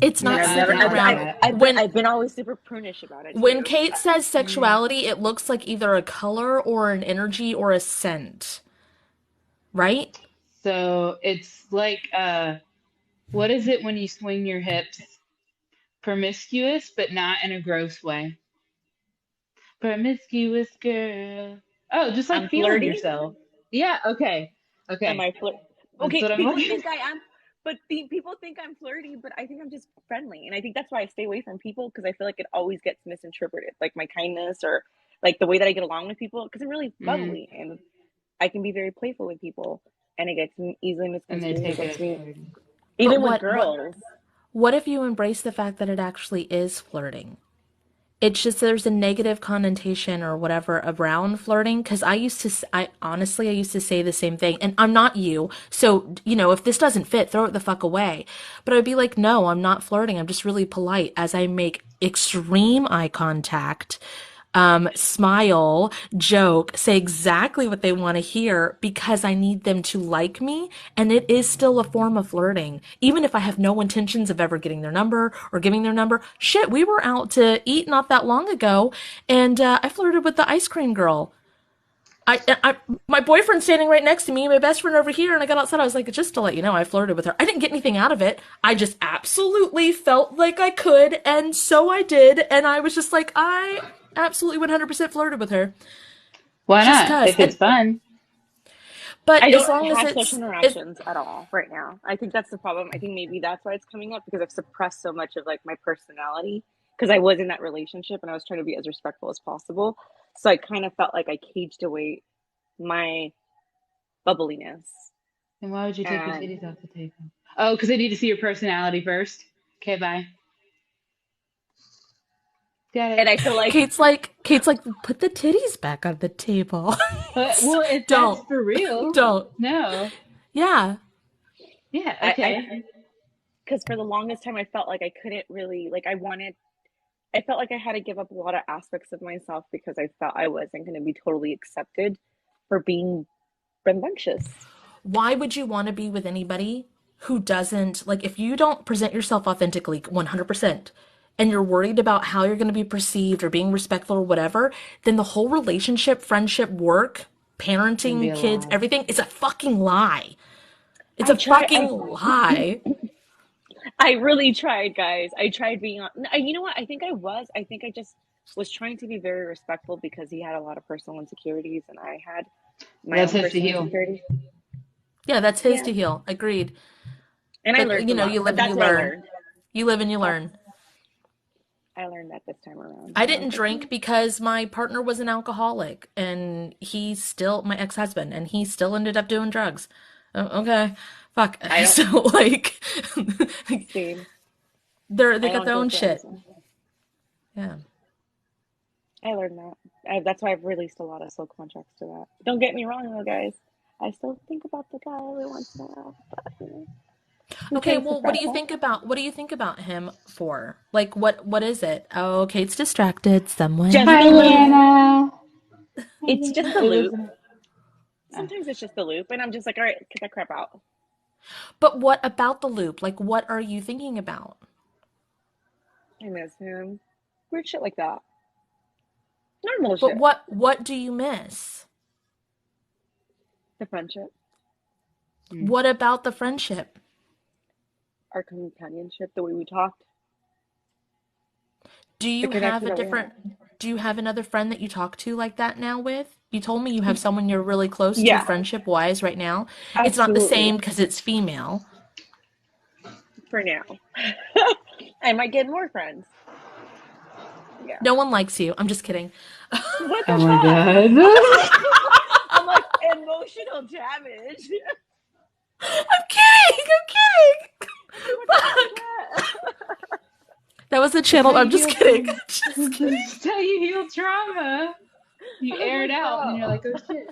it's
I mean,
not
I've
Nuh-uh,
never.
sleeping
not
I've
like
I've
around.
that.
When
I've been always super prunish about it
when
too.
Kate says
Mm.
sexuality, it looks like either a color or an energy or a scent, right?
So it's like, what is it when you swing your hips? Promiscuous, but not in a gross way. Promiscuous girl. Oh, just like
I'm
feeling
flirty.
yourself. Yeah, okay.
Am
Okay.
I flirt?
That's
Okay,
what I'm
people
looking
think I am, but people think I'm flirty, but I think I'm just friendly, and I think that's why I stay away from people because I feel like it always gets misinterpreted, like my kindness or like the way that I get along with people, because I'm really
mm,
bubbly and I can be very playful with people, and it gets easily
and they
misconstrued
take
against
it
me,
flirty.
But
even with girls.
what if you embrace the fact that it actually is flirting? It's just there's a negative connotation or whatever around flirting because I honestly I used to say the same thing and I'm not you, so if this doesn't fit, throw it the fuck away. But I'd be like, no, I'm not flirting, I'm just really polite as I make extreme eye contact, smile, joke, say exactly what they want to hear because I need them to like me. And it is still a form of flirting. Even if I have no intentions of ever getting their number or giving their number. Shit, we were out to eat not that long ago and I flirted with the ice cream girl. My boyfriend's standing right next to me, my best friend over here, and I got outside. I was like, just to let you know, I flirted with her. I didn't get anything out of it. I just absolutely felt like I could, and so I did. And I was just like, I absolutely 100% flirted with her,
Why
just
not?
cause.
If it's
And
fun.
but
I
as
don't
long as
have social
it's
interactions at all right now. I think that's the problem. I think maybe that's why it's coming up because I've suppressed so much of like my personality because I was in that relationship and I was trying to be as respectful as possible. So I kind of felt like I caged away my bubbliness.
Then why would you take your
And
titties off the table? Oh, because I need to see your personality first. Okay, bye. Got it.
I feel like
Kate's like, put the titties back on the table.
But well, if that's
Don't,
for real,
don't.
no.
Yeah,
Yeah,
I
okay.
because for the longest time I felt like I couldn't really like I felt like I had to give up a lot of aspects of myself because I felt I wasn't going to be totally accepted for being rambunctious.
why would you want to be with anybody who doesn't like if you don't present yourself authentically 100%, and you're worried about how you're going to be perceived or being respectful or whatever, then the whole relationship, friendship, work,
Can be
parenting,
a
kids,
lie.
everything is a fucking lie. It's
I
a
try.
fucking lie.
I really tried, guys. I tried being on. You know what? I think I was. I think I just was trying to be very respectful because he had a lot of personal insecurities and I had my
That's
own
his to
personal
heal.
insecurities.
Yeah, that's his
Yeah.
to heal. Agreed.
And I
But
learned
you
a
know,
lot.
you live and you
That's what I
learn.
learned.
You live and you
That's
learn.
I learned that this time around.
I
And I was
didn't
like,
drink because my partner was an alcoholic and he still, my ex-husband, and he still ended up doing drugs. Okay. Fuck.
I don't
So like
see.
they
I
got
don't
their
do
own
drugs.
shit. Yeah.
I learned that. That's why I've released a lot of soul contracts to that. Don't get me wrong, though, guys. I still think about the guy every once in a while, but we try
Okay,
to
well,
suppress that.
what do you think about him for? Like what is it? Oh, Kate's distracted. Someone
Just
Hi,
the
mute.
loop.
Lana.
It's just the
It
loop.
wasn't. Oh.
Sometimes it's just the loop, and I'm just like, all right, get that crap out.
But what about the loop? Like what are you thinking about?
I miss him. Weird shit like that. Normal
But
shit.
what do you miss?
The friendship,
What about the friendship?
our companionship, the way we talked,
Do
the
you have
connection
a
that we had.
different, do you have another friend that you talk to like that now with? You told me you have someone you're really close to
Yeah,
friendship wise right now. It's not the
absolutely.
same because it's female.
For now. I might get more friends. Yeah.
No one likes you. I'm just kidding.
What
Oh
the
my
fuck?
god.
I'm like emotional damage.
I'm kidding. I'm kidding.
What the
Fuck.
fuck?
That was a
That's
channel.
how
I'm
you
just
heal
kidding.
trauma.
Just kidding.
That's how you heal trauma. You
I was
air it
like,
out, and then you're
bro.
like, oh shit.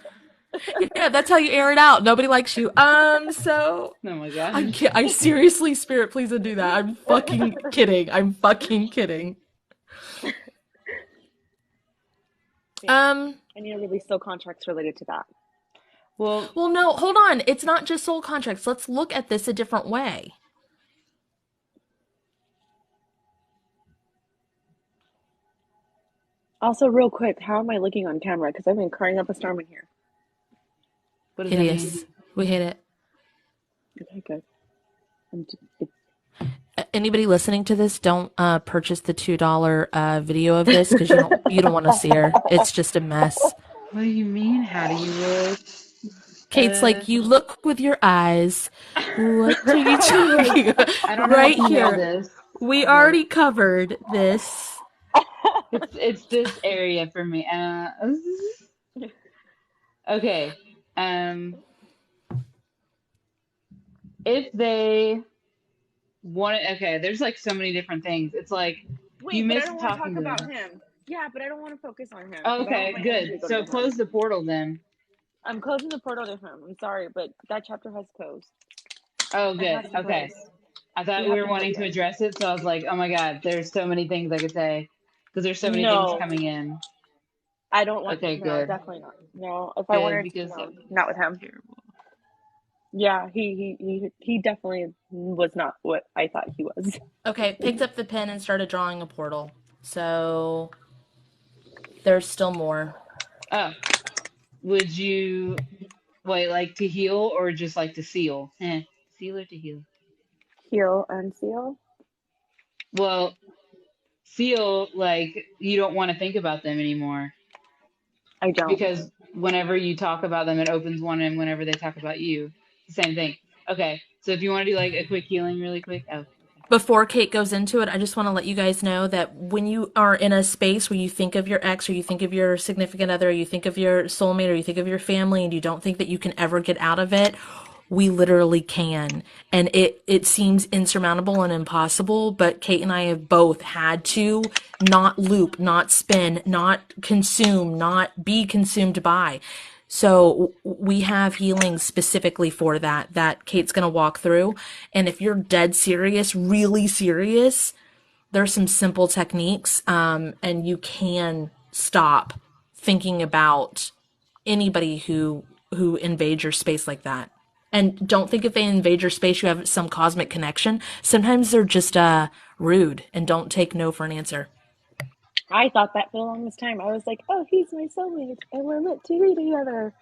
Yeah, that's how you air it out. Nobody likes you. So
Oh my
I'm
gosh.
I seriously, Spirit, please don't do that. I'm fucking kidding. I'm fucking kidding.
Yeah.
Um,
I need to release still contracts related to that.
Well,
well, no, hold on. It's not just soul contracts. Let's look at this a different way.
Also, real quick, how am I looking on camera? Because I've been crying up a storm in here.
what does that mean?
Hideous. We hate it.
Okay, good.
Anybody listening to this, don't purchase the $2 video of this because you don't want to see her. It's just a mess.
What do you mean? How do you look?
Kate's like, you look with your eyes. What are you talking about?
I don't know
Right
if you know
here.
this.
We
but
already covered this.
it's this area for me. Okay. If they want it, okay, there's like so many different things. It's like you
Wait, but I
miss
don't want to
talking
talk
to
about
them.
him. Yeah, but I don't want to focus on him
Oh,
because I
okay,
want my energy to
good.
go
So
to him.
close the portal then.
I'm closing the portal to him. I'm sorry, but that chapter has closed.
Oh,
It
good.
has to
Okay.
close.
I thought
We
we
have
were
to
wanting
close
to
it.
address it, so I was like, oh my God, there's so many things I could say because there's so many things
No,
coming in.
I don't want.
Okay,
No,
good.
definitely not. No, if I
Good,
wanted to,
because that
no,
would be
not with him.
terrible.
Yeah, he definitely was not what I thought he was.
Okay, picked up the pen and started drawing a portal. So there's still more.
Oh, would you wait, like to heal or just like to seal? Seal or to heal?
Heal and seal.
Well, seal, like you don't want to think about them anymore
I don't.
because whenever you talk about them, it opens one, and whenever they talk about you, it's the same thing. Okay, so if you want to do like a quick healing really quick. Oh, okay.
Before Kate goes into it, I just want to let you guys know that when you are in a space where you think of your ex or you think of your significant other or you think of your soulmate or you think of your family and you don't think that you can ever get out of it, we literally can. And it seems insurmountable and impossible, but Kate and I have both had to not loop, not spin, not consume, not be consumed by. So we have healing specifically for that Kate's going to walk through. And if you're dead serious, really serious, there's some simple techniques, and you can stop thinking about anybody who invades your space like that. And don't think if they invade your space, you have some cosmic connection. Sometimes they're just Rude, and don't take no for an answer.
I thought that for the longest time. I was like, oh, he's my soulmate, and we're meant to be together.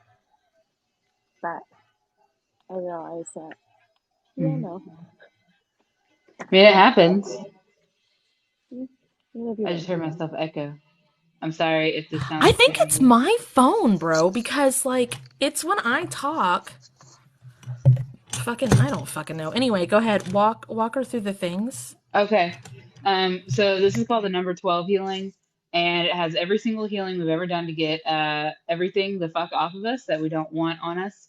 But I realized that, yeah,
Mm.
no,
I mean, it happens.
you live you
I just
learn.
heard myself echo. I'm sorry if this
I
sounds
think it's
strange.
my phone, bro, because like it's when I talk. Fucking, I don't fucking know. Anyway, go ahead. Walk her through the things.
Okay. So this is called the number 12 healing, and it has every single healing we've ever done to get everything the fuck off of us that we don't want on us,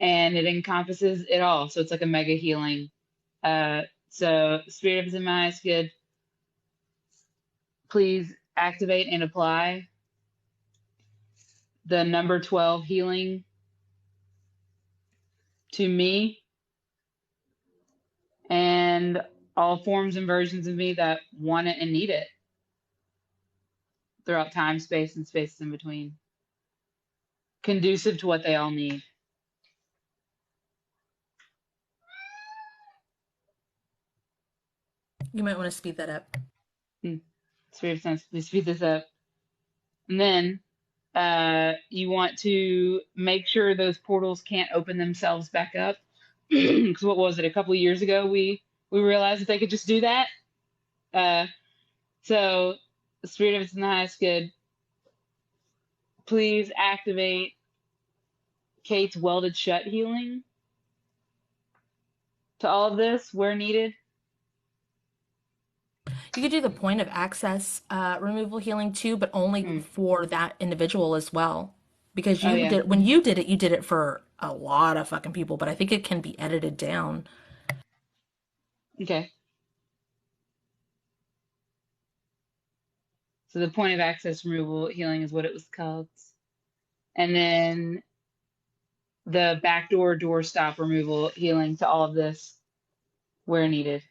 and it encompasses it all. So it's like a mega healing. So Spirit of Zemeis, good. Please activate and apply the number 12 healing to me and all forms and versions of me that want it and need it throughout time, space, and spaces in between, conducive to what they all need.
You might want to speed that up.
Spirit of Sense, please speed this up. And then you want to make sure those portals can't open themselves back up. Because what was it? A couple of years ago, we realized that they could just do that. Uh, so the Spirit of Its Nice good. Please activate Kate's welded shut healing to all of this where needed.
You could do the point of access removal healing too, but only
Mm.
for that individual as well. Because
Oh
you
yeah.
did when you did it for a lot of fucking people, but I think it can be edited down.
Okay. So the point of access removal healing is what it was called. And then the backdoor door stop removal healing to all of this where needed.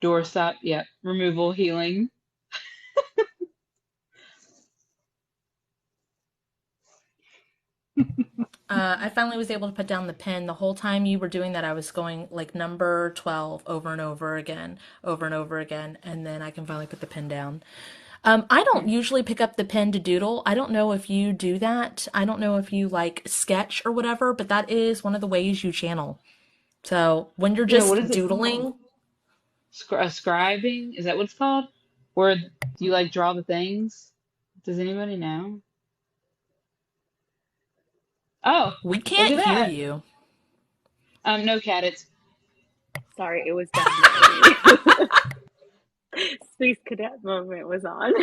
Door stop, yep. Removal healing.
I finally was able to put down the pen. The whole time you were doing that, I was going like number 12 over and over again, and then I can finally put the pen down. I don't
Okay.
usually pick up the pen to doodle. I don't know if you do that. I don't know if you like sketch or whatever, but that is one of the ways you channel. So when you're
Yeah, what
just
is it called?
doodling,
Scribing? Is that what it's called? Where you like draw the things? Does anybody know? Oh,
we
look
can't
at
hear
that.
you.
No, cat, it's
Sorry, it was definitely Space Cadet moment was on.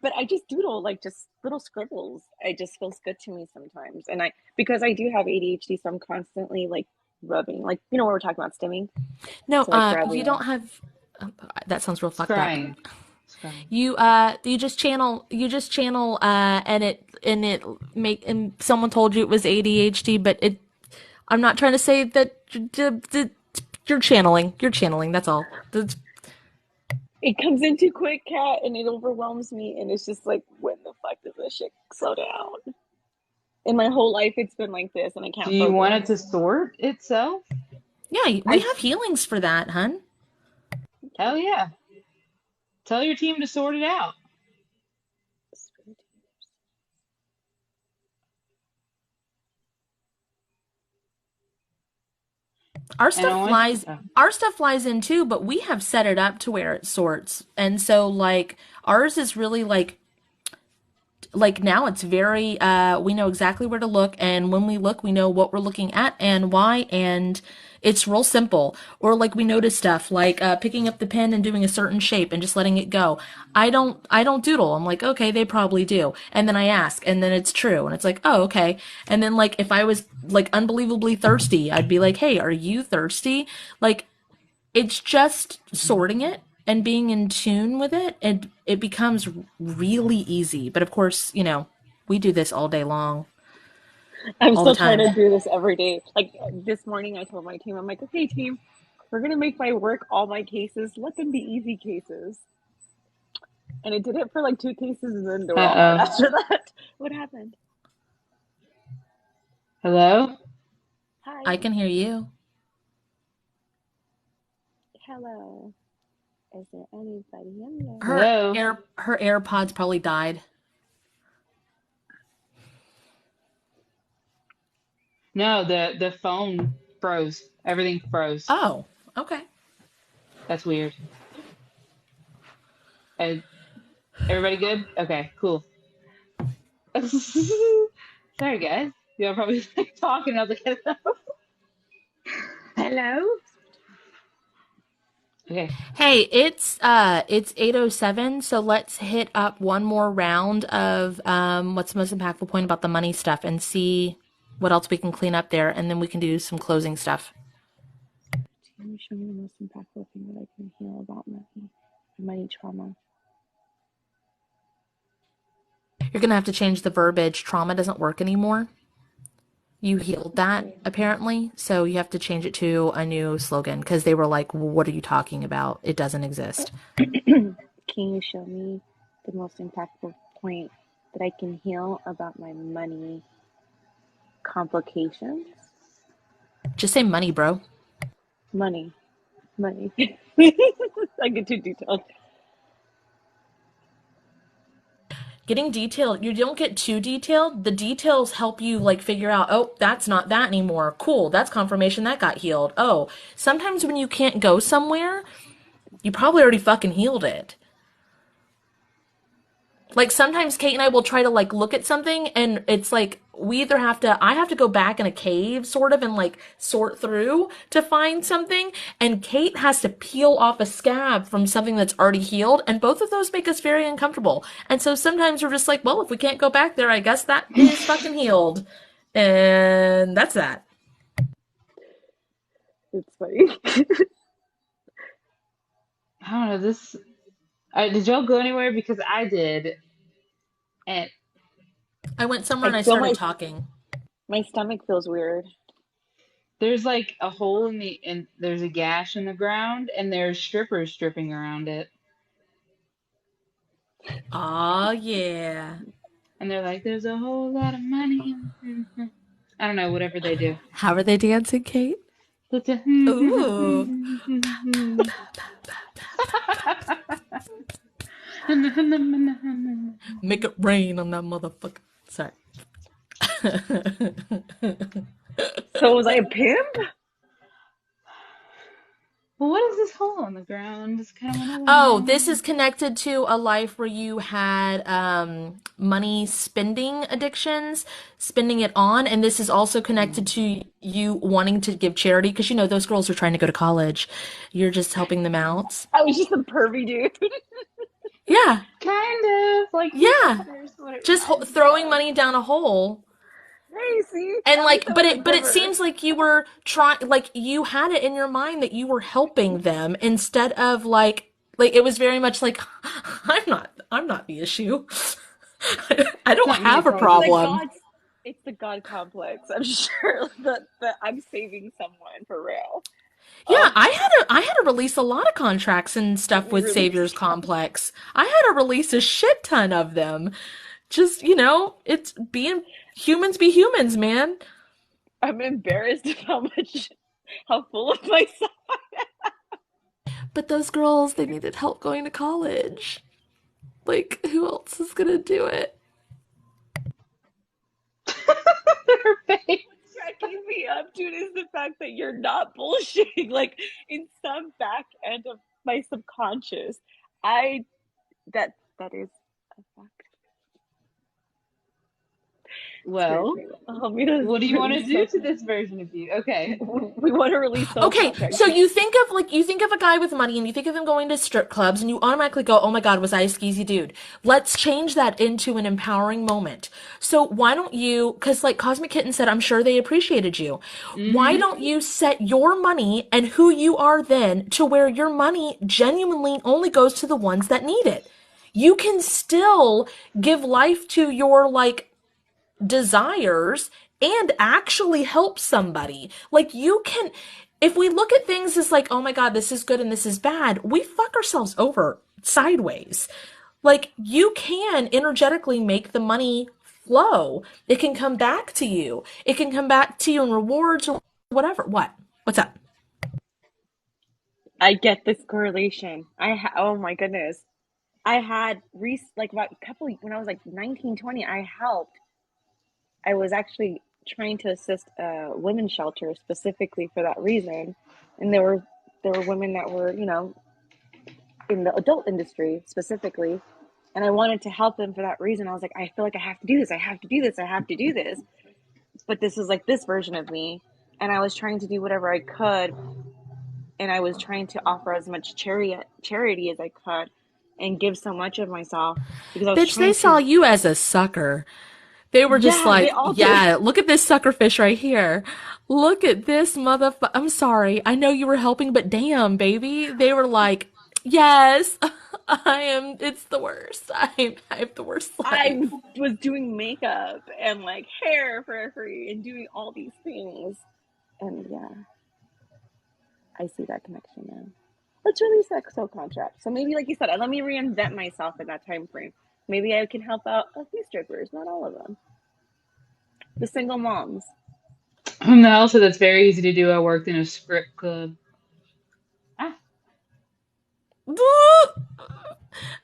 But I just doodle like just little scribbles. It just feels good to me sometimes, and I because I do have ADHD, so I'm constantly like rubbing, like when we're talking about stimming,
No,
so like
you
rubbing
don't
it.
have. That sounds real fucked up.
scrying. Scrying.
You just channel and it make and someone told you it was ADHD, but it I'm not trying to say that you're channeling. You're channeling. That's all.
It comes in too quick, cat, and it overwhelms me, and it's just like, when the fuck does this shit slow down? In my whole life, it's been like this, and I
Do
can't
you want it to
focus.
sort itself?
Yeah, we
I
have healings for that, hun.
Hell yeah. Tell your team to sort it out.
Our
And I
stuff
want
flies our stuff flies in too, but we have set it up to where it sorts. And so like ours is really like now it's very we know exactly where to look, and when we look we know what we're looking at and why, and it's real simple. Or like we notice stuff like picking up the pen and doing a certain shape and just letting it go. I don't doodle. I'm like, okay, they probably do, and then I ask, and then it's true, and it's like, oh, okay. And then like if I was like unbelievably thirsty, I'd be like, hey, are you thirsty? Like it's just sorting it and being in tune with it, and it becomes really easy. But of course, we do this all day long,
I'm
all the
still trying
time.
to do this every day. Like this morning, I told my team, I'm like, okay, team, we're gonna make my work all my cases. Let them be easy cases. And it did it for like two cases, and then they were all hard
uh-oh.
after that. What happened?
Hello?
Hi.
I can hear you.
Hello. Is there anybody in there?
Hello?
Her AirPods probably died.
No, the phone froze. Everything froze.
Oh, okay.
That's weird. Uh, Everybody good? Okay, cool. Sorry, guys. Y'all probably like talking. I was like, hello? Hello? Okay.
Hey, it's 8:07, so let's hit up one more round of what's the most impactful point about the money stuff and see what else we can clean up there, and then we can do some closing stuff.
Can you show me the most impactful thing that I can heal about money trauma?
You're gonna have to change the verbiage. Trauma doesn't work anymore. You healed that
Okay.
apparently, so you have to change it to a new slogan because they were like, "What are you talking about? It doesn't exist."
Can you show me the most impactful point that I can heal about my money complications?
Just say money, bro.
Money. I get too detailed.
Getting detailed, you don't get too detailed. The details help you like figure out, oh, that's not that anymore. Cool, that's confirmation that got healed. Oh, sometimes when you can't go somewhere, you probably already fucking healed it. Like sometimes Kate and I will try to like look at something and it's like I have to go back in a cave sort of and like sort through to find something, and Kate has to peel off a scab from something that's already healed, and both of those make us very uncomfortable. And so sometimes we're just like, well, if we can't go back there, I guess that is fucking healed. And that's that.
It's funny.
I don't know. Did y'all go anywhere? Because I did. And
I went somewhere and
I
I
feel
started talking.
my stomach feels weird.
there's like a hole and there's a gash in the ground, and there's strippers stripping around it.
Oh yeah.
And they're like, there's a whole lot of money. I don't know, whatever they do.
How are they dancing, Kate? Ooh. Make it rain on that motherfucker. Sorry.
So was I a pimp?
Well, what is this hole on the ground? Just kind of want to
Oh,
know.
this is connected to a life where you had money spending addictions, spending it on, and this is also connected to you wanting to give charity because you know those girls are trying to go to college. You're just helping them out.
I was just a pervy dude.
Yeah,
Kind of like
yeah.
There's what it
Just
reminds me
throwing
of.
money down a hole.
Hey, see?
And
At least
like,
I
but
was a
it
giver.
seems like you were trying, like you had it in your mind that you were helping them instead of like it was very much like I'm not the issue. I
it's
don't
not me a
have a
It's the
problem.
problem.
God. It's the God complex. I'm sure that I'm saving someone for real.
Yeah,
Oh,
I had to release a lot of contracts and stuff
we
with Savior's
released God.
Complex. I had to release a shit ton of them. Just, it's being humans be humans, man.
I'm embarrassed of how full of myself.
But those girls, they needed help going to college. Like, who else is gonna do it?
Her face.
Cracking me up, dude, is the fact that you're not bullshitting. Like in some back end of my subconscious, I that is a fact.
Well,
Help me to
what do you want to
release
do
those.
to this version of you? Okay.
We want to release those
Okay,
contracts.
so you think of a guy with money and you think of him going to strip clubs and you automatically go, "Oh my God, was I a skeezy dude?" Let's change that into an empowering moment. So why don't you, cuz like Cosmic Kitten said, I'm sure they appreciated you. Why
Mm-hmm.
don't you set your money and who you are then to where your money genuinely only goes to the ones that need it? You can still give life to your like desires and actually help somebody. Like you can, if we look at things as like, oh my God, this is good and this is bad, we fuck ourselves over sideways. Like you can energetically make the money flow. It can come back to you. It can come back to you in rewards or whatever. What? What's up?
I get this correlation. Oh my goodness. I had like about a couple when I was like 19, 20. I was actually trying to assist a women's shelter specifically for that reason. And there were women that were, in the adult industry specifically. And I wanted to help them for that reason. I was like, I feel like I have to do this. I have to do this. I have to do this. But this is like this version of me. And I was trying to do whatever I could. And I was trying to offer as much charity as I could and give so much of myself because I was
Bitch, they
trying
saw
to,
you as a sucker. They were just
yeah, they
like,
all did.
yeah, look at this sucker fish right here. Look at this motherfucker. I'm sorry. I know you were helping, but damn, baby. They were like, yes, it's the worst. I have the worst
I
life.
was doing makeup and like hair for free and doing all these things. And yeah, I see that connection now. Let's release that soul contract. So maybe, like you said, let me reinvent myself in that time frame. Maybe I can help out a few strippers, not all of them. The single moms.
And also, that's very easy to do. I worked in a script club. Ah,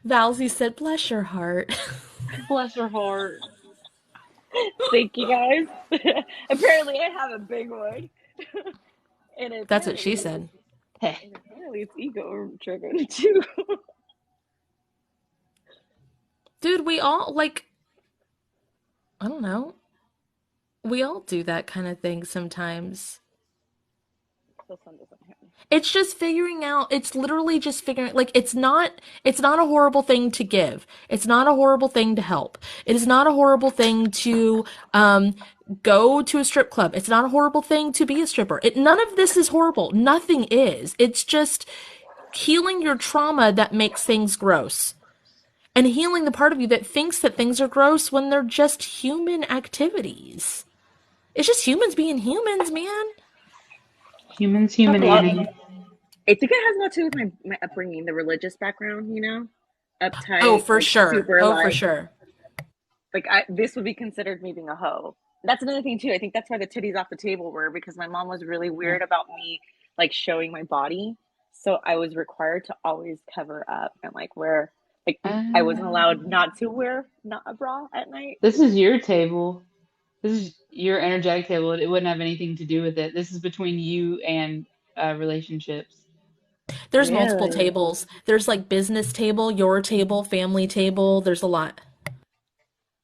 Valsy said, bless your heart.
bless her heart.
Thank you guys. Apparently, I have a big one, and
That's what she
apparently,
said.
Hey,
and apparently, it's ego driven too.
Dude, we all, like, I don't know. We all do that kind of thing sometimes.
So sun doesn't hit me.
It's just figuring out, it's literally just figuring, like, it's not a horrible thing to give. It's not a horrible thing to help. It is not a horrible thing to, go to a strip club. It's not a horrible thing to be a stripper. None of this is horrible. Nothing is. It's just healing your trauma that makes things gross. And healing the part of you that thinks that things are gross when they're just human activities. It's just humans being humans, man.
humans
Talk a lot.
humaning.
I think it has a lot to do with my upbringing, the religious background,
Oh,
uptight,
for
like
sure.
super
Oh, for sure.
this would be considered me being a hoe. That's another thing too. I think that's why the titties off the table were because my mom was really
Yeah.
weird about me like showing my body. So I was required to always cover up and like wear like I wasn't allowed
Um,
not to wear not a bra at night.
this is your table. This is your energetic table. It wouldn't have anything to do with it. This is between you and relationships.
There's multiple
Really?
tables. There's like business table, your table, family table. There's a lot.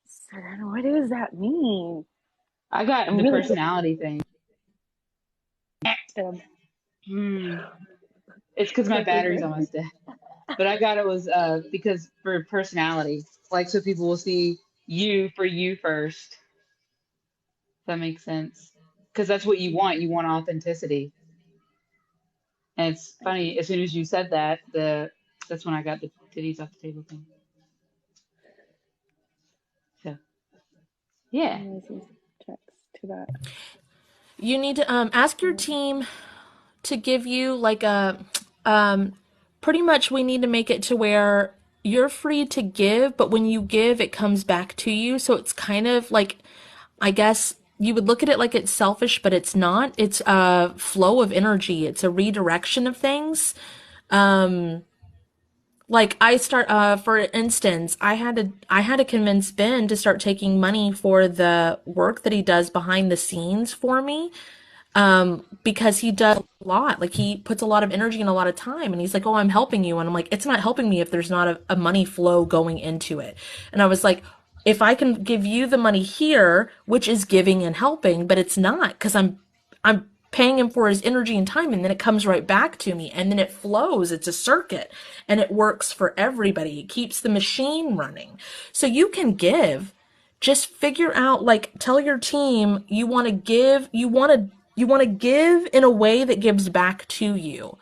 So then what does that mean?
I got
I'm
the
really
personality thing.
um,
Hmm. It's because my battery's
okay.
almost dead. But I got it was because for personality, like so people will see you for you first. If that makes sense. Because that's what you want. You want authenticity. And it's funny, as soon as you said that, that's when I got the titties off the table thing. So yeah.
Amazing text to that.
You need to ask your team to give you like um pretty much we need to make it to where you're free to give, but when you give, it comes back to you. So it's kind of like, I guess you would look at it like it's selfish, but it's not. It's a flow of energy. It's a redirection of things. Um, like for instance, I had to convince Ben to start taking money for the work that he does behind the scenes for me, because he does a lot. Like he puts a lot of energy and a lot of time, and he's like, "Oh, I'm helping you," and I'm like, "It's not helping me if there's not a money flow going into it." And I was like, "If I can give you the money here, which is giving and helping, but it's not because I'm paying him for his energy and time, and then it comes right back to me, and then it flows. It's a circuit, and it works for everybody. It keeps the machine running. So you can give." Just figure out, like, tell your team you want to give, you want to give in a way that gives back to you,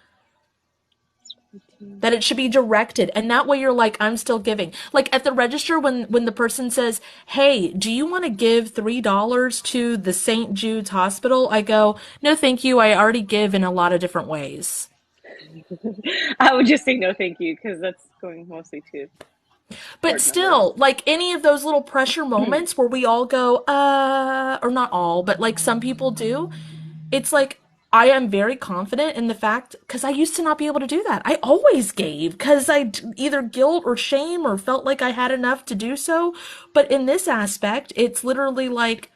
that it should be directed, and that way you're like, I'm still giving. Like at the register, when the person says, hey, do you want to give $3 to the St. Jude's Hospital, I go, no thank you, I already give in a lot of different ways.
I would just say no thank you because that's going mostly to
But
board members.
still, like any of those little pressure moments where we all go, or not all, but like some people do, it's like, I am very confident in the fact because I used to not be able to do that. I always gave because either guilt or shame or felt like I had enough to do so. But in this aspect, it's literally like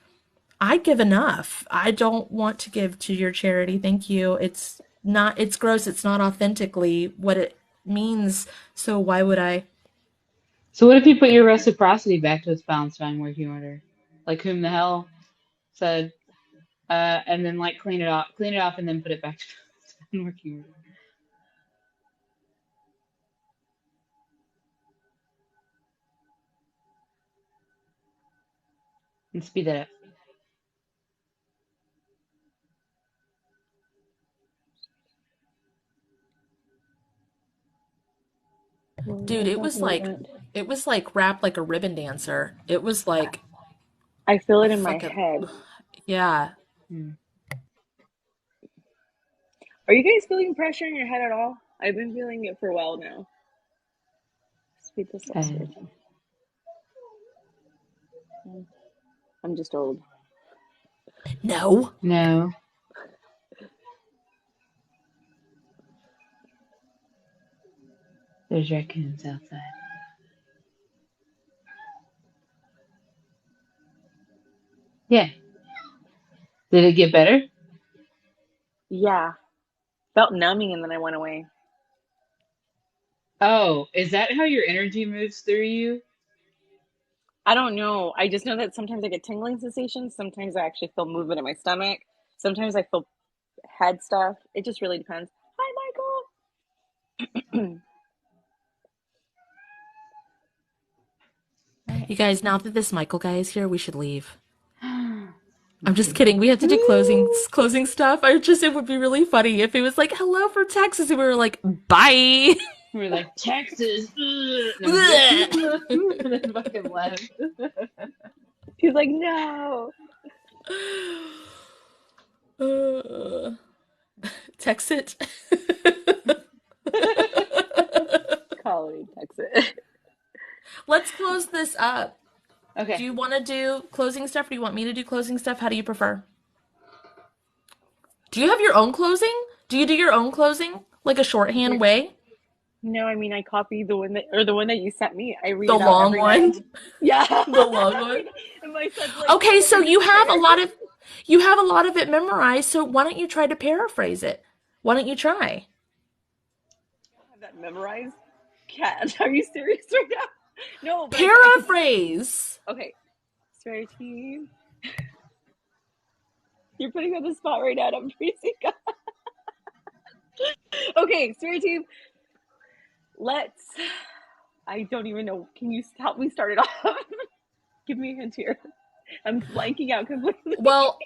I give enough. I don't want to give to your charity. Thank you. It's not, it's gross. It's not authentically what it means. So why would I?
So what if you put your reciprocity back to its balanced fine working order? Like whom the hell said, and then like clean it off, and then put it back to its fine working order. And speed that up.
Dude,
We're talking about.
it was like wrapped like a ribbon dancer. It was like
I feel
a
it in my
fucking,
head.
yeah.
Hmm.
Are you guys feeling pressure in your head at all? I've been feeling it for a while now. Speed this up,
Uh,
Spirity. I'm just old.
No.
no. There's raccoons outside. Yeah. Did it get better?
Yeah. Felt numbing and then I went away.
Oh, is that how your energy moves through you?
I don't know. I just know that sometimes I get tingling sensations. Sometimes I actually feel movement in my stomach. Sometimes I feel head stuff. It just really depends. Hi, Michael.
You guys, now that this Michael guy is here, we should leave. I'm just
Okay.
kidding. We have to do closing stuff. It would be really funny if it was like hello from Texas and we were like bye.
We're like Texas. Ugh. No,
Bleh.
and then fucking left.
He's like, no.
Uh, text it.
Colony, Texas.
Let's close this up. Do
Okay.
you want to do closing stuff or do you want me to do closing stuff? How do you prefer? Do you have your own closing? Do you do your own closing? Like a shorthand way?
No, I mean I copied the one that you sent me. I read
The
it out
long
every night.
one?
Yeah.
The long one?
And my son's like,
Okay, so
"Can you
you have a lot of it memorized, so why don't you try to paraphrase it? Why don't you try?
have that memorized? Cat, are you serious right now? No, but I could.
Paraphrase.
Okay, Spare Team. You're putting me on the spot right now. And I'm freezing. Okay, Spare Team. Let's. I don't even know. Can you help me start it off? Give me a hint here. I'm blanking out completely.
Well,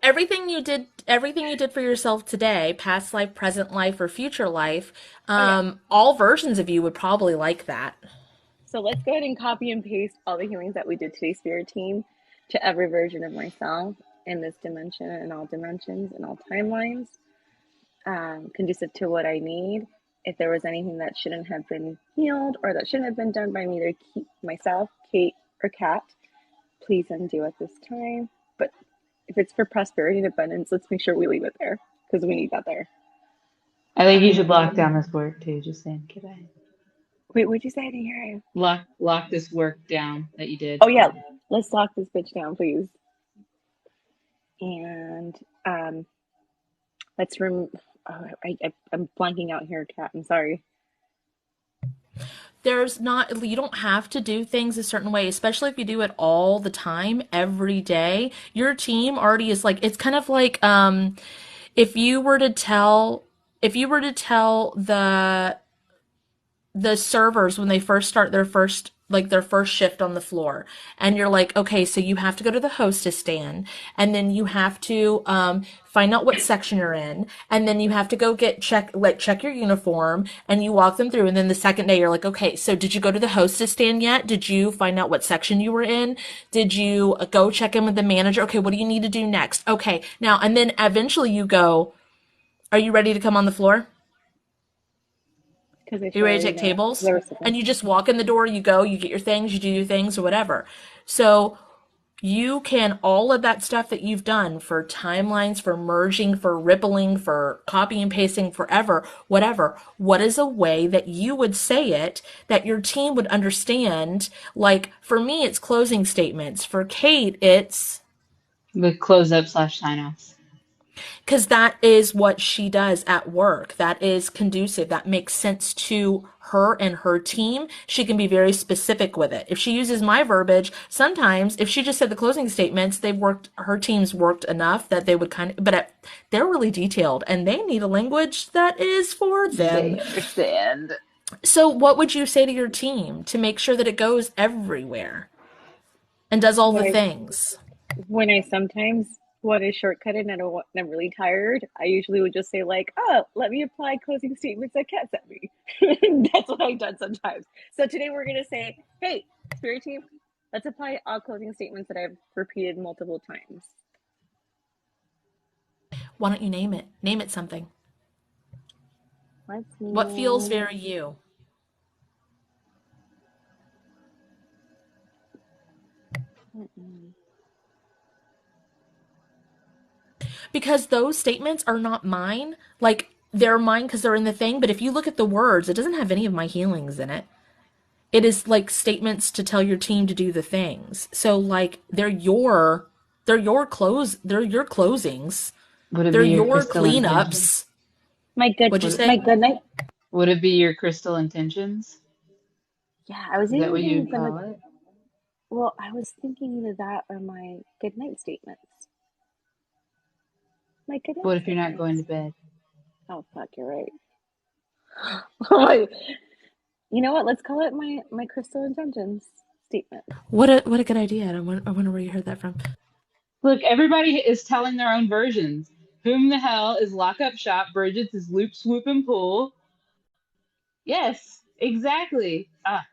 everything you did for yourself today, past life, present life, or future life,
Oh yeah.
all versions of you would probably like that.
So let's go ahead and copy and paste all the healings that we did today, Spirit Team, to every version of myself in this dimension and all dimensions and all timelines, conducive to what I need. If there was anything that shouldn't have been healed or that shouldn't have been done by either myself, Kate, or Kat, please undo at this time. But if it's for prosperity and abundance, let's make sure we leave it there because we need that there.
I think you should lock down this work too. Just saying. Can I
Wait, what'd you say? I didn't hear you.
lock this work down that you did?
Oh yeah, let's lock this bitch down, please. And let's I'm blanking out here, Kat. I'm sorry.
You don't have to do things a certain way, especially if you do it all the time, every day. Your team already is like, it's kind of like, if you were to tell, the servers when they first start their first shift on the floor, and you're like, okay, so you have to go to the hostess stand, and then you have to find out what section you're in, and then you have to go check your uniform, and you walk them through, and then the second day you're like, okay, so did you go to the hostess stand yet? Did you find out what section you were in? Did you go check in with the manager? Okay, what do you need to do next? Okay, now, and then eventually you go, are you ready to come on the floor?
Because I
You
feel
ready to
already
take
know.
tables? And you just walk in the door, you go, you get your things, you do your things or whatever. So You can, all of that stuff that you've done for timelines, for merging, for rippling, for copy and pasting, forever, whatever. What is a way that you would say it that your team would understand? Like, for me, it's closing statements. For Kate, it's
The close up slash sign offs.
because that is what she does at work. That is conducive. That makes sense to her and her team. She can be very specific with it. If she uses my verbiage, sometimes if she just said the closing statements, her team's worked enough that they would they're really detailed and they need a language that is for them.
They understand.
So what would you say to your team to make sure that it goes everywhere and does all
When
the
I
things?
when I sometimes want to shortcut it and I'm really tired, I usually would just say like, "Oh, let me apply closing statements that Kat sent me." That's what I've done sometimes. So today we're gonna say, "Hey, Spirit Team, let's apply all closing statements that I've repeated multiple times."
Why don't you name it? Name it something.
Let's
What feels
see.
very you?
Mm-mm.
Because those statements are not mine. Like, they're mine because they're in the thing, but if you look at the words, it doesn't have any of my healings in it. It is like statements to tell your team to do the things. So like they're your closings.
Would it
They're
be your
your
crystal intentions?
cleanups.
My good,
What'd you
Would
my
say?
good night.
would it be your crystal intentions?
Yeah, I was
Is that
even
what
thinking
you'd
from the.
call it?
Well, I was thinking either that or my good night statements. My good night
What if you're not going to
statements.
bed?
Oh fuck, you're right. Oh my, you know what? Let's call it my crystal intentions statement.
What a good idea. I wonder where you heard that from.
Look, everybody is telling their own versions. Whom the hell is lock up shop? Bridget's is loop swoop and pull. Yes, exactly. Ah,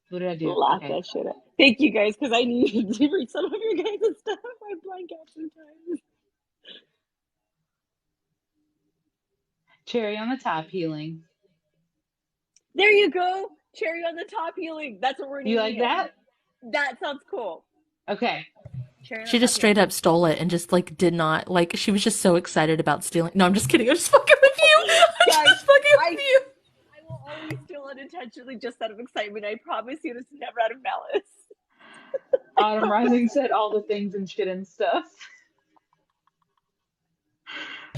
what did I do?
Lock
Okay.
that shit up. Thank you guys, because I needed to read some of your guys' stuff. I blank out sometimes.
Cherry on the top healing.
There you go. Cherry on the top healing. That's what we're
You
naming
like
it.
that?
That sounds cool.
Okay.
Cherry on
She
the
just
top
straight
healing.
up stole it and just like did not like she was just so excited about stealing. No, I'm just kidding. I'm just fucking with you. I'm
Guys,
just fucking
I
with you.
I will always steal unintentionally just out of excitement. I promise you this is never out of malice.
Autumn Rising said all the things and shit and stuff.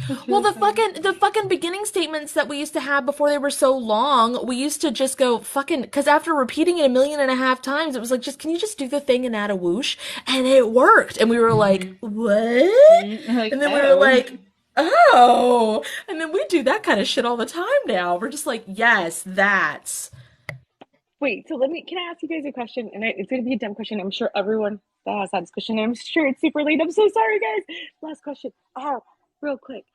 That's
Well,
really funny.
the fucking beginning statements that we used to have before they were so long, we used to just go fucking because after repeating it a million and a half times, it was like just can you just do the thing and add a whoosh, and it worked, and we were like
Hmm.
what,
Like,
and then we were
oh.
like oh, and then we do that kind of shit all the time now. We're just like yes, that's
Wait, so can I ask you guys a question? And it's going to be a dumb question. I'm sure everyone that has had this question, I'm sure it's super late. I'm so sorry, guys. Last question. Oh, real quick.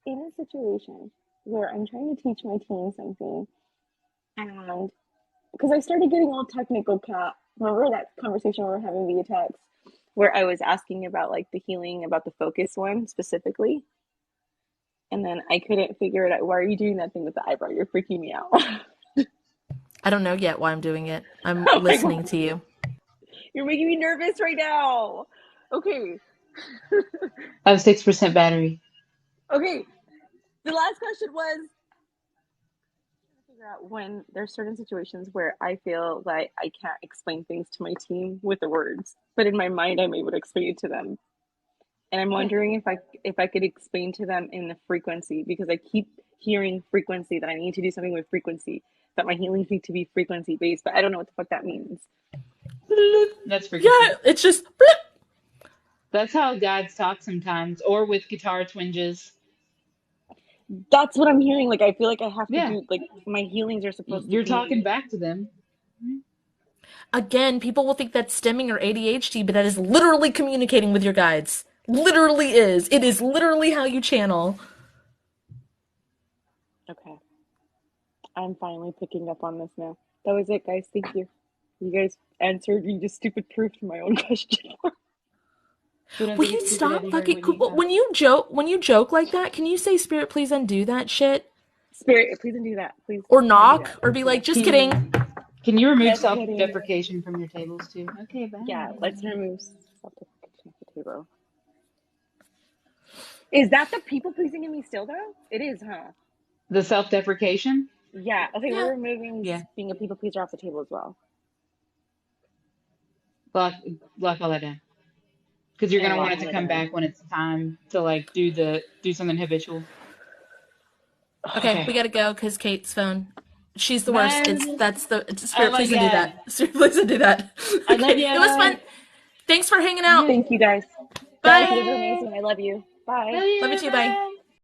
In a situation where I'm trying to teach my team something, and because I started getting all technical, Cat. Remember that conversation we were having via text, where I was asking about like the healing, about the focus one specifically, and then I couldn't figure it out. Why are you doing that thing with the eyebrow? You're freaking me out.
I don't know yet why I'm doing it. I'm
Oh my
listening
god,
to you.
you're making me nervous right now. Okay,
I have 6% battery.
okay. The last question was figure out when there's certain situations where I feel like I can't explain things to my team with the words, but in my mind I'm able to explain it to them. And I'm
Yeah.
wondering if I could explain to them in the frequency because I keep hearing frequency that I need to do something with frequency, that my healings need to be frequency based, but I don't know what the fuck that means.
That's frequency.
Yeah, it's just
That's how gods talk sometimes, or with guitar twinges.
That's what I'm hearing. Like I feel like I have to
Yeah,
do like my healings are supposed to
you're
be.
talking back to them.
again, people will think that's stimming or ADHD, but that is literally communicating with your guides. Literally is. It is literally how you channel.
Okay. I'm finally picking up on this now. That was it, guys. Thank you. You guys answered. You just stupid proofed my own question.
We don't
Will
think
you
it's stupid
stop
anymore.
fucking
We need help.
when you joke like that, can you say spirit please undo that shit?
Spirit, please don't do that. Please
Or
undo
knock?
that.
Or be like, just
Can
kidding.
can you remove
Just kidding.
self-deprecation from your tables too? Okay,
Yeah,
bye.
let's remove Self-deprecation off the table. Is that the people pleasing in me still though? It is, huh?
The self-deprecation?
Yeah. Okay,
Yeah.
we're removing
Yeah.
being a people pleaser off the table as well.
Block all that down. Because you're
And
gonna want
lock
it to
all
come
that in.
back when it's time to like do something habitual.
Okay, we gotta go because Kate's phone. She's the worst.
Bye. Oh
Spirit.
my
Please don't do
God.
that. Spirit, please don't do that.
I love
Okay,
you.
it was fun. Thanks for hanging out.
Yeah.
Thank you guys.
Bye.
You guys are amazing. I love you. Bye.
Love
Love you
you.
too. Bye.
Bye.